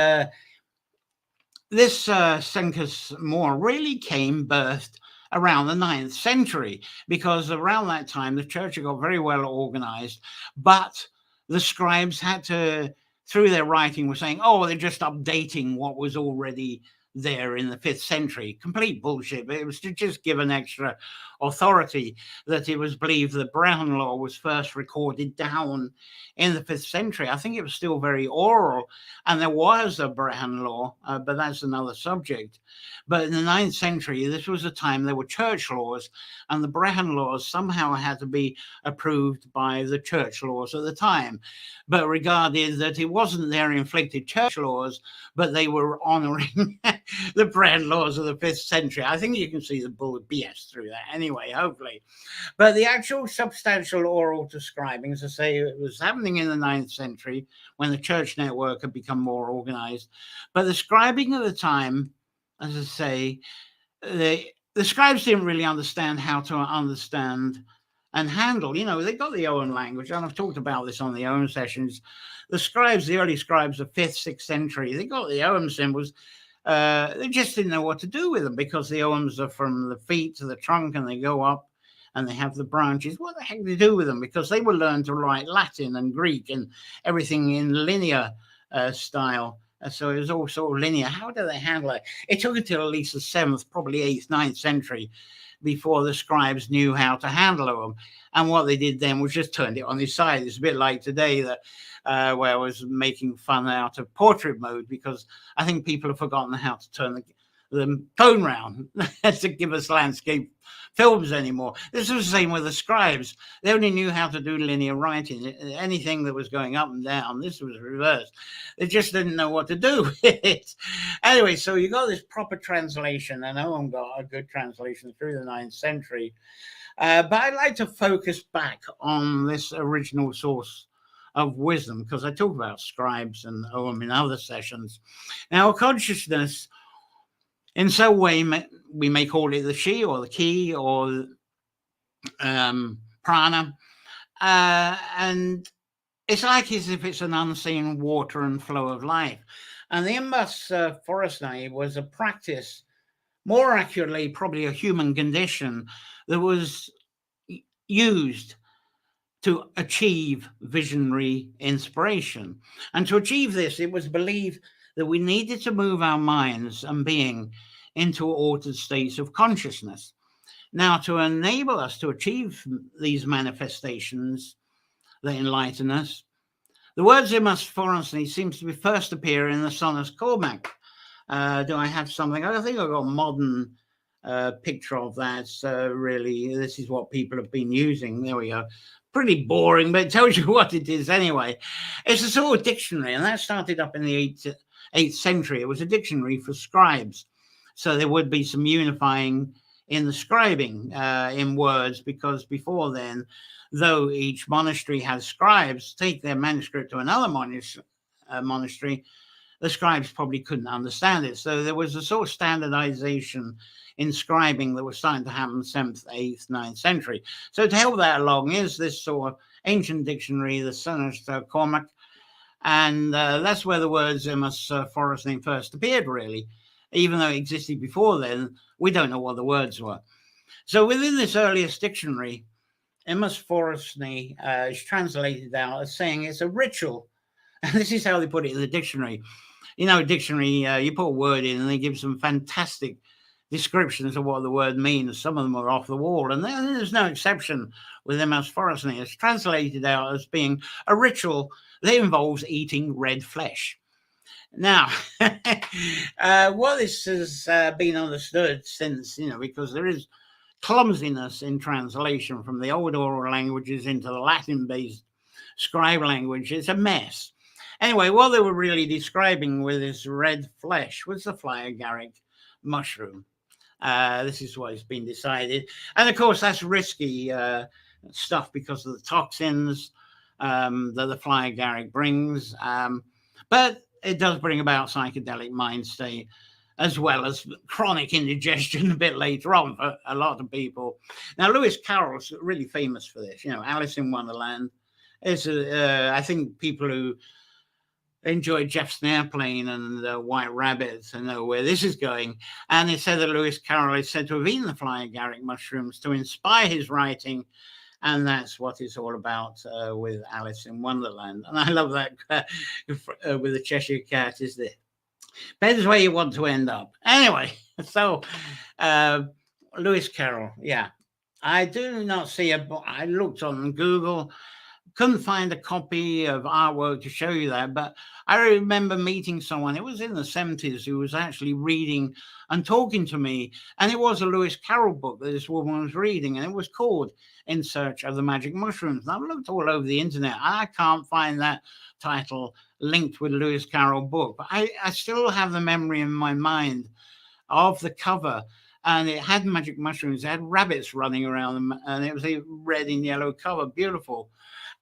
this Sencus Moor really came birthed around the 9th century, because around that time the church had got very well organized, but the scribes had to, through their writing, were saying, oh, they're just updating what was already there in the 5th century. Complete bullshit. But it was to just give an extra authority that it was believed the Bretton Law was first recorded down in the 5th century. I think it was still very oral, and there was a Bretton Law, but that's another subject. But in the 9th century, this was a time there were church laws, and the Bretton Laws somehow had to be approved by the church laws at the time, but regarded that it wasn't their inflicted church laws, but they were honouring the Bretton Laws of the 5th century. I think you can see the bull BS through that anyway, hopefully. But the actual substantial oral describing, as I say, it was happening in the 9th century when the church network had become more organised. But the scribing at the time, as I say, the scribes didn't really understand how to understand and handle. You know, they got the Ogham language, and I've talked about this on the Ogham sessions. The scribes, the early scribes of 5th, 6th century, they got the Ogham symbols. They just didn't know what to do with them, because the Oghams are from the feet to the trunk, and they go up and they have the branches. What the heck do they do with them? Because they were learned to write Latin and Greek and everything in linear style. So it was all sort of linear. How do they handle it? It took until at least the 7th, probably 8th, 9th century before the scribes knew how to handle them. And what they did then was just turned it on its side. It's a bit like today, that where I was making fun out of portrait mode, because I think people have forgotten how to turn the phone round to give us landscape films anymore. This was the same with the scribes. They only knew how to do linear writing. Anything that was going up and down, this was reversed. They just didn't know what to do with it. Anyway, so you got this proper translation, and Ogham got a good translation through the 9th century. But I'd like to focus back on this original source of wisdom, because I talk about scribes and Ogham in other sessions. Now, consciousness, in some way, we may call it the Shi or the Ki or prana, and it's like as if it's an unseen water and flow of life. And the Imbus Forestney was a practice, more accurately, probably a human condition, that was used to achieve visionary inspiration. And to achieve this, it was believed that we needed to move our minds and being into altered states of consciousness. Now, to enable us to achieve these manifestations that enlighten us, the words Imus Forensny seems to be first appear in the Sonus Cormac. Do I have something? I think I've got a modern picture of that. So really, this is what people have been using. There we go. Pretty boring, but it tells you what it is anyway. It's a sort of dictionary, and that started up in the 8th century. It was a dictionary for scribes. So there would be some unifying in the scribing in words, because before then, though each monastery had scribes take their manuscript to another monastery, the scribes probably couldn't understand it. So there was a sort of standardization in scribing that was starting to happen 7th, 8th, 9th century. So to help that along is this sort of ancient dictionary, the Sonus Cormac, and that's where the words Imus Forestney first appeared, really. Even though it existed before then, we don't know what the words were. So within this earliest dictionary, Imus Forestney is translated out as saying it's a ritual. And this is how they put it in the dictionary. You know, dictionary, you put a word in and they give some fantastic descriptions of what the word means. Some of them are off the wall, and there's no exception with Imus Forestney. It's translated out as being a ritual that involves eating red flesh. Now, what this has been understood since, because there is clumsiness in translation from the old oral languages into the Latin-based scribe language. It's a mess. Anyway, what they were really describing with this red flesh was the fly agaric mushroom. This is what has been decided. And of course, that's risky stuff because of the toxins that the fly agaric brings. But it does bring about psychedelic mind state, as well as chronic indigestion a bit later on for a lot of people. Now, Lewis Carroll's really famous for this. Alice in Wonderland is, I think people who enjoy Jefferson Airplane and White Rabbits and know where this is going. And it said that Lewis Carroll is said to have eaten the flying agaric mushrooms to inspire his writing. And that's what it's all about with Alice in Wonderland. And I love that with the Cheshire Cat, is there? Depends where you want to end up. Anyway, so Lewis Carroll, yeah. I do not see a book. I looked on Google, couldn't find a copy of artwork to show you that, but I remember meeting someone, it was in the 70s, who was actually reading and talking to me, and it was a Lewis Carroll book that this woman was reading, and it was called In Search of the Magic Mushrooms. And I've looked all over the internet. I can't find that title linked with Lewis Carroll book, but I still have the memory in my mind of the cover, and it had magic mushrooms. It had rabbits running around them, and it was a red and yellow cover, beautiful.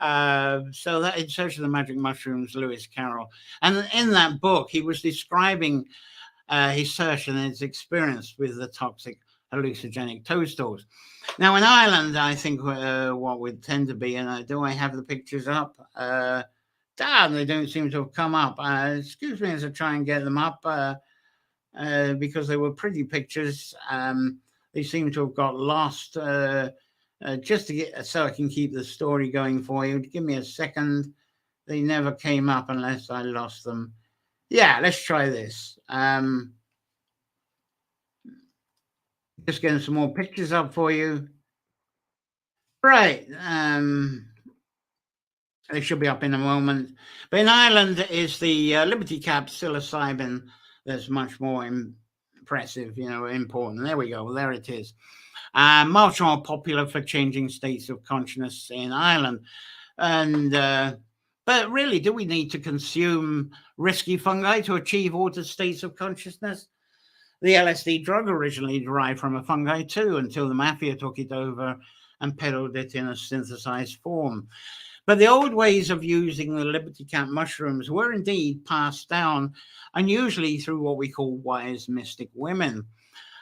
So that In Search of the Magic Mushrooms, Lewis Carroll. And in that book, he was describing his search and his experience with the toxic hallucinogenic toadstools. Now, in Ireland, I think what would tend to be, and do I have the pictures up? Damn, they don't seem to have come up. Excuse me as I try and get them up because they were pretty pictures. They seem to have got lost. Just to get so I can keep the story going for you. Give me a second. They never came up unless I lost them. Yeah, let's try this. Just getting some more pictures up for you. Right. They should be up in a moment. But in Ireland is the Liberty Cap psilocybin that's much more impressive, important. There we go. There it is. Much more popular for changing states of consciousness in Ireland. And but really, do we need to consume risky fungi to achieve altered states of consciousness? The LSD drug originally derived from a fungi too, until the mafia took it over and peddled it in a synthesized form. But the old ways of using the Liberty Cap mushrooms were indeed passed down, and usually through what we call wise mystic women.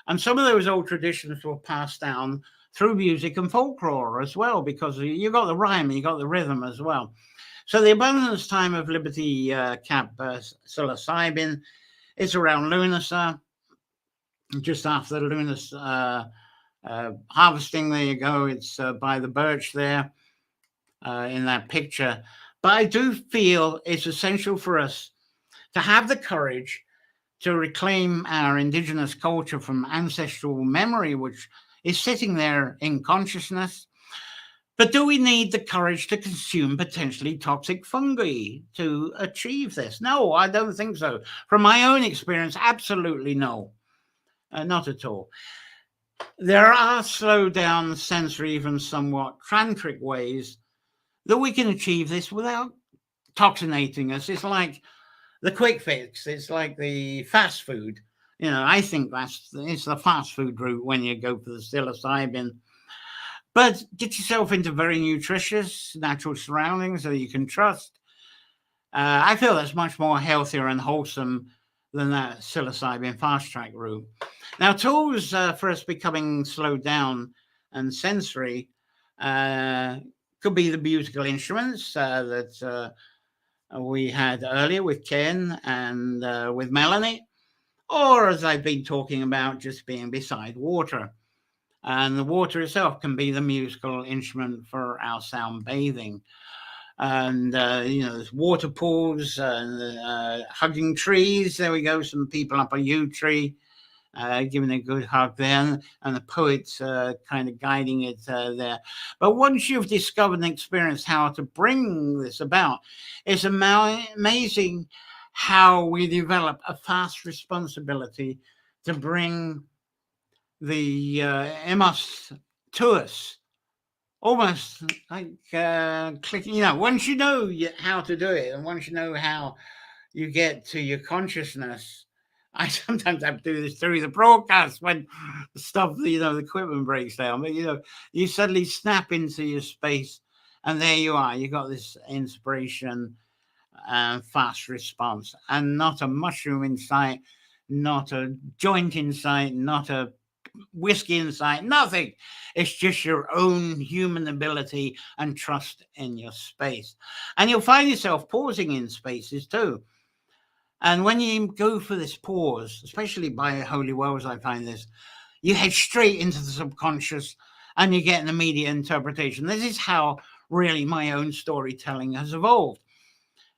And some of those old traditions were passed down through music and folklore as well, because you got the rhyme and you got the rhythm as well. So the abundance time of Liberty Cap psilocybin is around Lunasa, just after the Lunas harvesting. There you go. It's by the birch there in that picture. But I do feel it's essential for us to have the courage to reclaim our indigenous culture from ancestral memory, which is sitting there in consciousness. But do we need the courage to consume potentially toxic fungi to achieve this? No, I don't think so. From my own experience, absolutely no, not at all. There are slow down sensory, even somewhat tantric ways that we can achieve this without toxinating us. It's like the quick fix. It's like the fast food. I think it's the fast food route when you go for the psilocybin. But get yourself into very nutritious, natural surroundings that you can trust. I feel that's much more healthier and wholesome than that psilocybin fast track route. Now, tools for us becoming slowed down and sensory could be the musical instruments that we had earlier with Ken and with Melanie, or as I've been talking about, just being beside water. And the water itself can be the musical instrument for our sound bathing. And, there's water pools and hugging trees. There we go. Some people up a yew tree giving a good hug there, and the poets kind of guiding it there. But once you've discovered and experienced how to bring this about, it's amazing how we develop a fast responsibility to bring the emos to us. Almost like clicking, once you know how to do it, and once you know how you get to your consciousness. I sometimes have to do this through the broadcast when stuff, the equipment breaks down. But, you suddenly snap into your space, and there you are. You got this inspiration fast response, and not a mushroom in sight, not a joint in sight, not a whiskey in sight, nothing. It's just your own human ability and trust in your space. And you'll find yourself pausing in spaces too. And when you go for this pause, especially by holy wells, I find this, you head straight into the subconscious and you get an immediate interpretation. This is how really my own storytelling has evolved.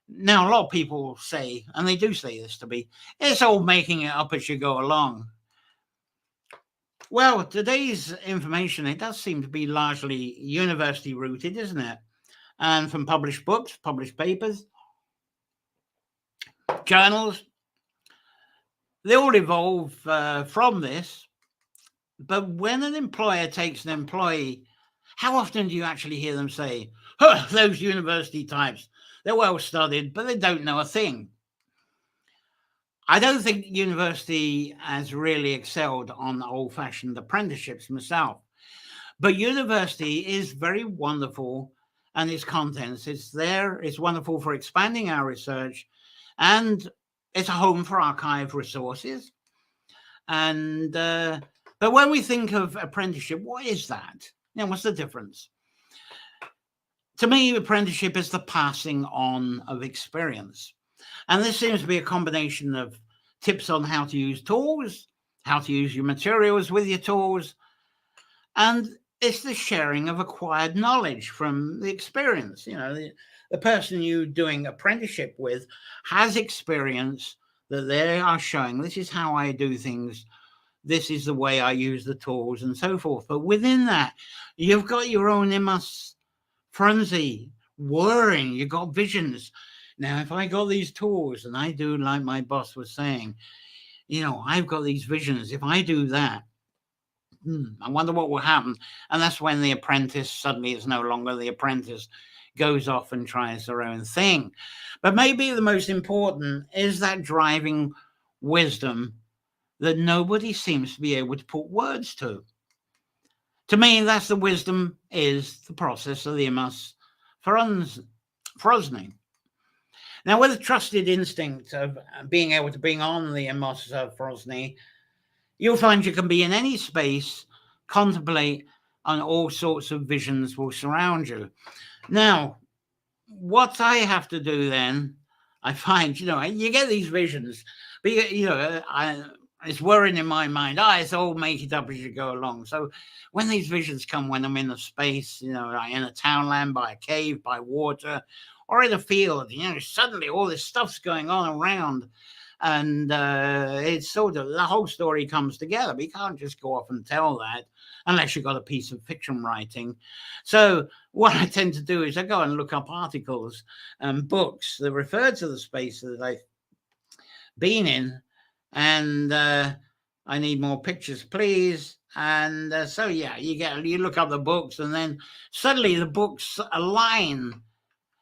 Now, a lot of people say, and they do say this to me, it's all making it up as you go along. Well, today's information, it does seem to be largely university rooted, isn't it? And from published books, published papers, journals, they all evolve from this. But when an employer takes an employee, how often do you actually hear them say, huh, those university types, they're well studied, but they don't know a thing? I don't think university has really excelled on old-fashioned apprenticeships myself. But university is very wonderful, and its contents, it's there, it's wonderful for expanding our research, and it's a home for archive resources. And but when we think of apprenticeship, what is that? You know, what's the difference? To me, apprenticeship is the passing on of experience. And this seems to be a combination of tips on how to use tools, how to use your materials with your tools, and it's the sharing of acquired knowledge from the experience. You know, the person you're doing apprenticeship with has experience that they are showing, this is how I do things, this is the way I use the tools and so forth. But within that, you've got your own imus frenzy, whirring, you've got visions. Now, if I got these tools and I do like my boss was saying, you know, I've got these visions, if I do that, I wonder what will happen. And that's when the apprentice suddenly is no longer the apprentice, goes off and tries their own thing. But maybe the most important is that driving wisdom that nobody seems to be able to put words to. To me, that's the wisdom, is the process of the imus frosning. Now, with a trusted instinct of being able to bring on the imus frosny, you'll find you can be in any space, contemplate, and all sorts of visions will surround you. Now, what I have to do then, I find, you know, you get these visions, but, you know, it's worrying in my mind. It's all make it up as you go along. So when these visions come, when I'm in a space, you know, like in a townland, by a cave, by water, or in a field, you know, suddenly all this stuff's going on around. And it's sort of, the whole story comes together. But you can't just go off and tell that unless you've got a piece of fiction writing. So what I tend to do is I go and look up articles and books that refer to the space that I've been in. And I need more pictures, please. And so, yeah, you look up the books, and then suddenly the books align.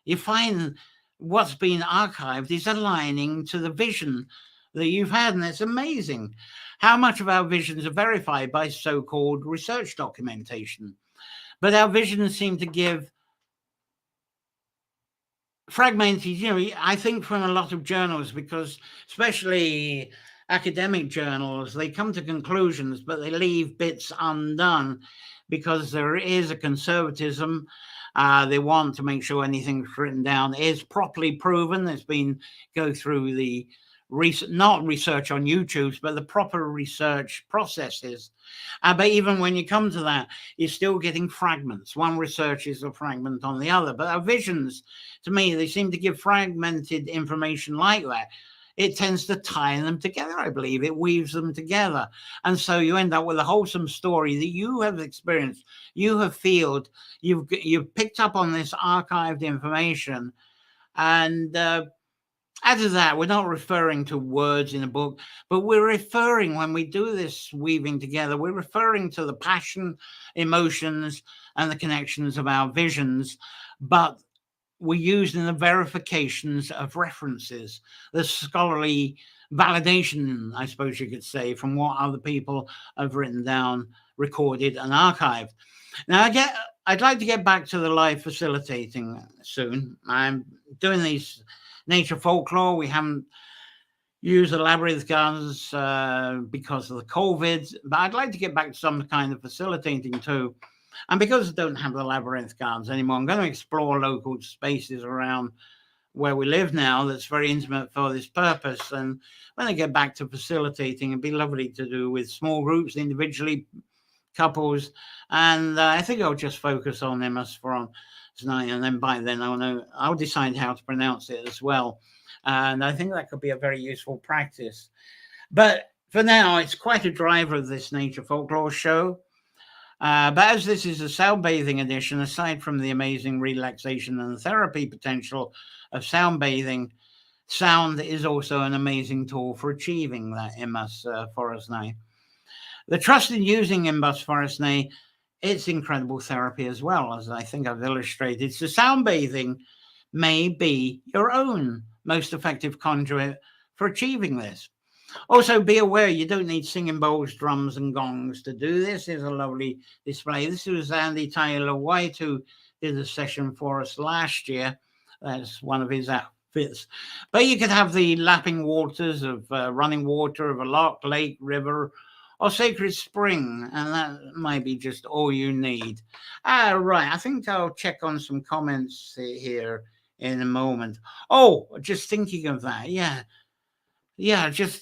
You find what's been archived is aligning to the vision that you've had. And it's amazing how much of our visions are verified by so-called research documentation. But our visions seem to give fragmented, you know, I think from a lot of journals, because especially academic journals, they come to conclusions, but they leave bits undone because there is a conservatism. They want to make sure anything written down is properly proven. There's been go through the not research on YouTube, but the proper research processes. But even when you come to that, you're still getting fragments. One research is a fragment on the other. But our visions, to me, they seem to give fragmented information like that. It tends to tie them together, I believe. It weaves them together. And so you end up with a wholesome story that you have experienced, you have felt, you've picked up on this archived information. And add to that, we're not referring to words in a book, but we're referring, when we do this weaving together, we're referring to the passion, emotions, and the connections of our visions. But we're using the verifications of references, the scholarly validation, I suppose you could say, from what other people have written down, recorded, and archived. Now, I'd like to get back to the live facilitating soon. I'm doing these Nature Folklore. We haven't used the labyrinth gardens because of the COVID, but I'd like to get back to some kind of facilitating too. And because I don't have the labyrinth gardens anymore, I'm going to explore local spaces around where we live now that's very intimate for this purpose. And when I get back to facilitating, it'd be lovely to do with small groups, individually, couples. And I think I'll just focus on Emosphorus tonight, and then by then I'll decide how to pronounce it as well. And I think that could be a very useful practice. But for now, it's quite a driver of this Nature Folklore show. But as this is a sound bathing edition, aside from the amazing relaxation and therapy potential of sound bathing, sound is also an amazing tool for achieving that Emosphorus. The trust in using Emosphorus, it's incredible therapy as well, as I think I've illustrated. So sound bathing may be your own most effective conduit for achieving this. Also, be aware you don't need singing bowls, drums, and gongs to do this. Here's a lovely display. This was Andy Taylor White, who did a session for us last year. That's one of his outfits. But you could have the lapping waters of running water of a loch, lake, river, or sacred spring, and that might be just all you need. Right, I think I'll check on some comments here in a moment. Oh, just thinking of that, yeah,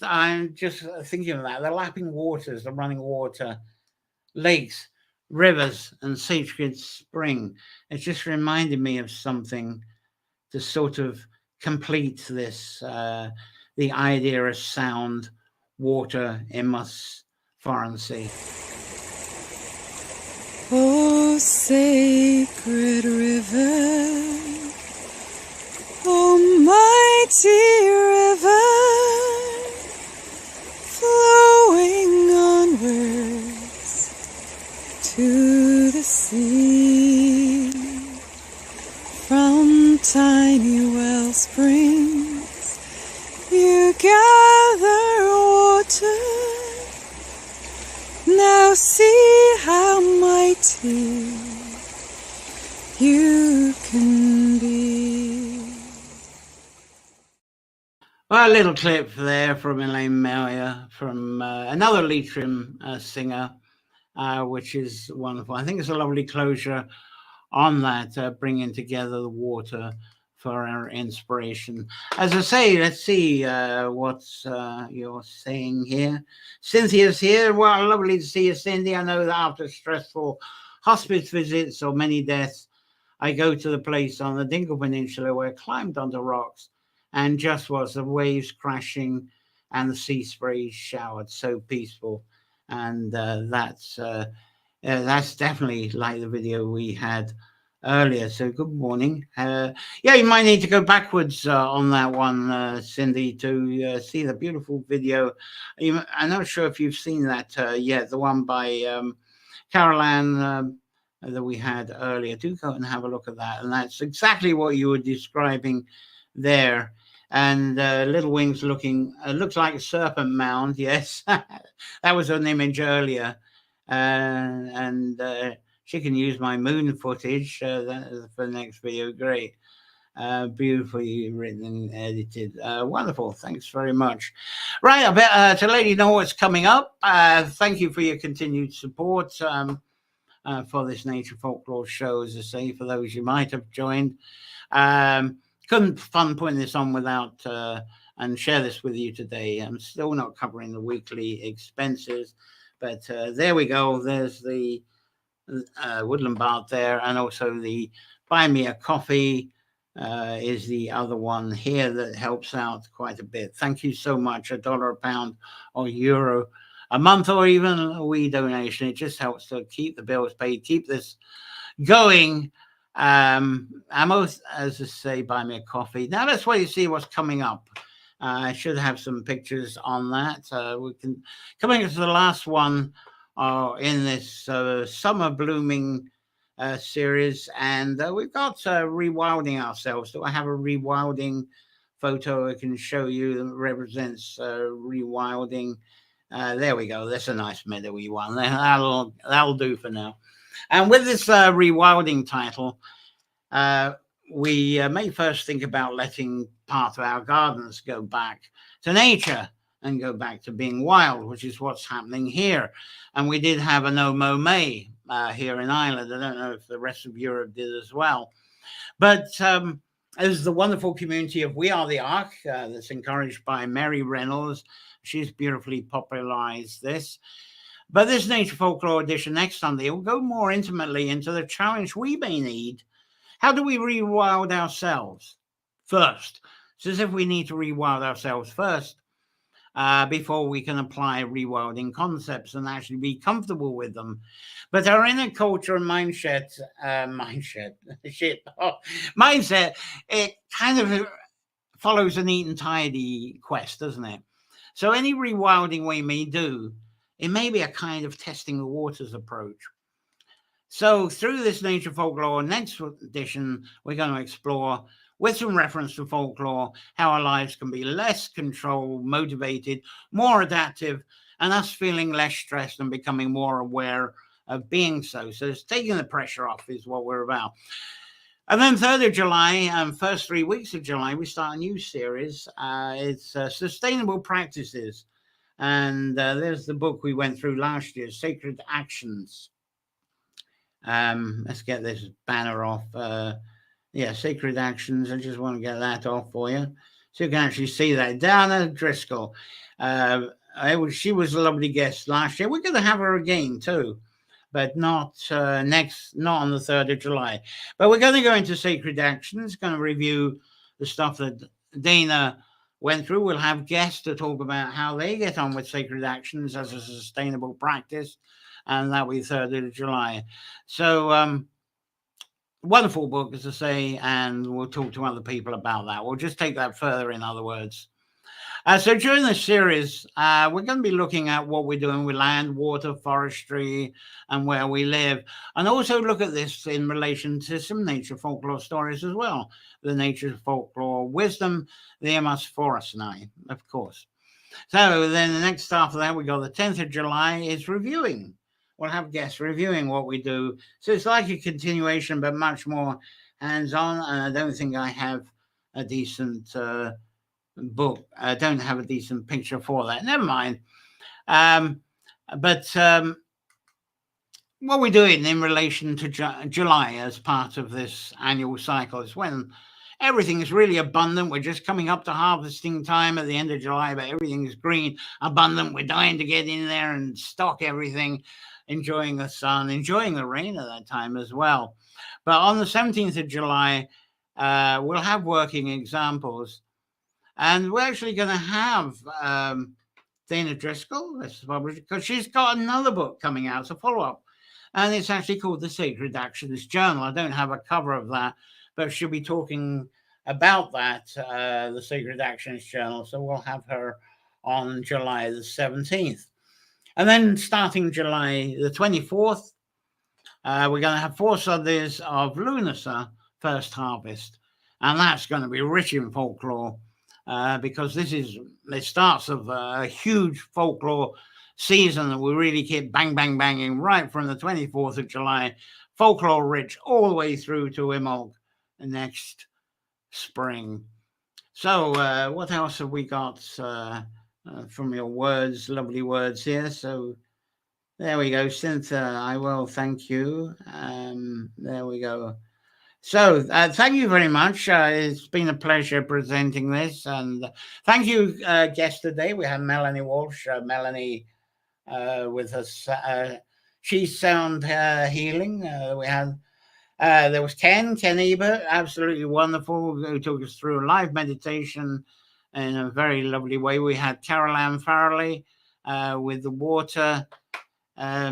I'm just thinking of that. The lapping waters, the running water, lakes, rivers, and sacred spring. It just reminded me of something to sort of complete this, the idea of sound, water, Emosphorus. Oh, sacred river, oh, mighty river, flowing onwards to the sea, from tiny well springs you gather water. Now see how mighty you can be. Well, a little clip there from Elaine Meyer, from another Leitrim singer, which is wonderful. I think it's a lovely closure on that, bringing together the water for our inspiration. As I say, let's see what you're saying here. Cynthia's here. Well, lovely to see you, Cindy. I know that after stressful hospice visits or many deaths, I go to the place on the Dingle Peninsula where I climbed onto rocks and just was the waves crashing and the sea spray showered. So peaceful. And that's definitely like the video we had earlier. So good morning. Yeah, you might need to go backwards on that one, Cindy, to see the beautiful video. I'm not sure if you've seen that yet, the one by Caroline that we had earlier. Do go and have a look at that. And that's exactly what you were describing there. And Little Wings looks like a serpent mound. Yes, that was an image earlier. And she can use my moon footage that is for the next video. Great. Beautifully written and edited. Wonderful. Thanks very much. Right, I bet to let you know what's coming up. Thank you for your continued support for this Nature Folklore show, as I say, for those you might have joined. Couldn't fun putting this on without and share this with you today. I'm still not covering the weekly expenses, but there we go. There's the Woodland Bard there, and also the Buy Me a Coffee is the other one here that helps out quite a bit. Thank you so much. $1 a pound or euro a month, or even a wee donation. It just helps to keep the bills paid, keep this going. Amos, as I say, Buy Me a Coffee. Now let's wait to see what's coming up. I should have some pictures on that. We can coming to the last one in this summer blooming series, and we've got rewilding ourselves. So I have a rewilding photo I can show you that represents rewilding. There we go. That's a nice meadowy one. That'll do for now. And with this rewilding title, we may first think about letting part of our gardens go back to nature and go back to being wild, which is what's happening here. And we did have an Omo May here in Ireland. I don't know if the rest of Europe did as well. But there's the wonderful community of We Are the Ark that's encouraged by Mary Reynolds. She's beautifully popularized this. But this Nature Folklore edition next Sunday will go more intimately into the challenge we may need. How do we rewild ourselves first? It's as if we need to rewild ourselves first before we can apply rewilding concepts and actually be comfortable with them. But our inner culture and mindset, it kind of follows a neat and tidy quest, doesn't it? So any rewilding we may do, it may be a kind of testing the waters approach. So through this Nature Folklore next edition, we're going to explore, with some reference to folklore, how our lives can be less controlled, motivated, more adaptive, and us feeling less stressed and becoming more aware of being so. So it's taking the pressure off is what we're about. And then 3rd of July, first 3 weeks of July, we start a new series. It's Sustainable Practices. And there's the book we went through last year, Sacred Actions. Let's get this banner off. Sacred Actions. I just want to get that off for you, so you can actually see that. Dana Driscoll. She was a lovely guest last year. We're going to have her again too, but not on the 3rd of July. But we're going to go into Sacred Actions. Going to review the stuff that Dana went through. We'll have guests to talk about how they get on with Sacred Actions as a sustainable practice. And that'll be 3rd of July. So wonderful book, as I say, and we'll talk to other people about that. We'll just take that further, in other words. So during this series, we're going to be looking at what we're doing with land, water, forestry, and where we live. And also look at this in relation to some nature folklore stories as well. The nature folklore wisdom, the MS Forest Night, of course. So then the next after that, we got the 10th of July is reviewing. We'll have guests reviewing what we do. So it's like a continuation, but much more hands-on. And I don't think I have a decent book. I don't have a decent picture for that. Never mind. But what we're doing in relation to July as part of this annual cycle is when everything is really abundant. We're just coming up to harvesting time at the end of July, but everything is green, abundant. We're dying to get in there and stock everything, enjoying the sun, enjoying the rain at that time as well. But on the 17th of July, we'll have working examples. And we're actually going to have Dana Driscoll, because she's got another book coming out, it's a follow-up. And it's actually called The Sacred Actions Journal. I don't have a cover of that, but she'll be talking about that, the Sacred Actions Journal. So we'll have her on July the 17th. And then starting July the 24th, we're going to have 4 Sundays of Lunar First Harvest. And that's going to be rich in folklore because it starts of a huge folklore season that we really keep banging right from the 24th of July, folklore rich all the way through to Imbolc next spring. So what else have we got from your words, lovely words here? So there we go, Cynthia, I will thank you. There we go. So thank you very much. It's been a pleasure presenting this, and thank you, guests today. We have Melanie Walsh, Melanie with us. She's sound healing. We had there was Ken Ebert, absolutely wonderful, who took us through a live meditation in a very lovely way. We had Carol Ann Farrelly with the water. I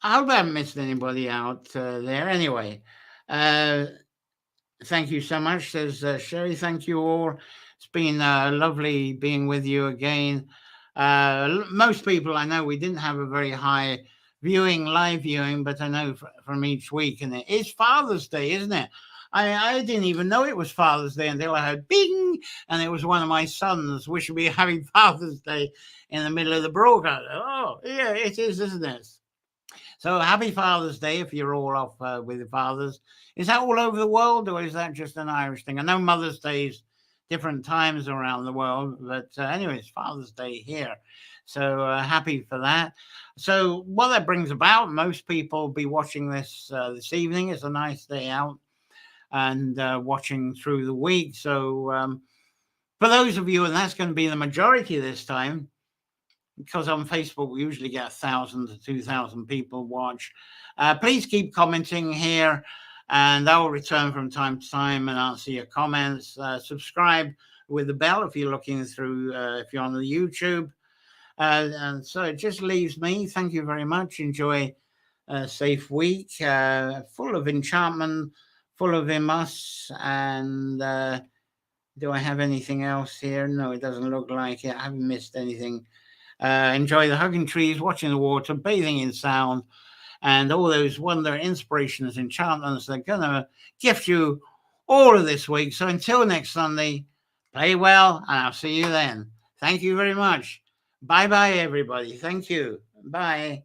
hope I haven't missed anybody out there. Anyway, thank you so much, says Sherry. Thank you all. It's been lovely being with you again. Most people I know, we didn't have a very high live viewing, but I know from each week, and it is Father's Day, isn't it? I didn't even know it was Father's Day until I heard bing, and it was one of my sons wishing me happy Father's Day in the middle of the broadcast. Oh, yeah, it is, isn't it? So happy Father's Day if you're all off with your fathers. Is that all over the world, or is that just an Irish thing? I know Mother's Day's different times around the world, but anyway, it's Father's Day here. So happy for that. So what that brings about, most people will be watching this this evening. It's a nice day out and watching through the week. So for those of you, and that's going to be the majority this time, because on Facebook we usually get 1,000 to 2,000 people watch. Please keep commenting here, and I will return from time to time and answer your comments. Subscribe with the bell if you're looking through, if you're on the YouTube. And so it just leaves me. Thank you very much. Enjoy a safe week, full of enchantment, full of imus. And do I have anything else here? No, it doesn't look like it. I haven't missed anything. Enjoy the hugging trees, watching the water, bathing in sound, and all those wonder, inspirations, enchantments that are going to gift you all of this week. So until next Sunday, play well, and I'll see you then. Thank you very much. Bye-bye, everybody. Thank you. Bye.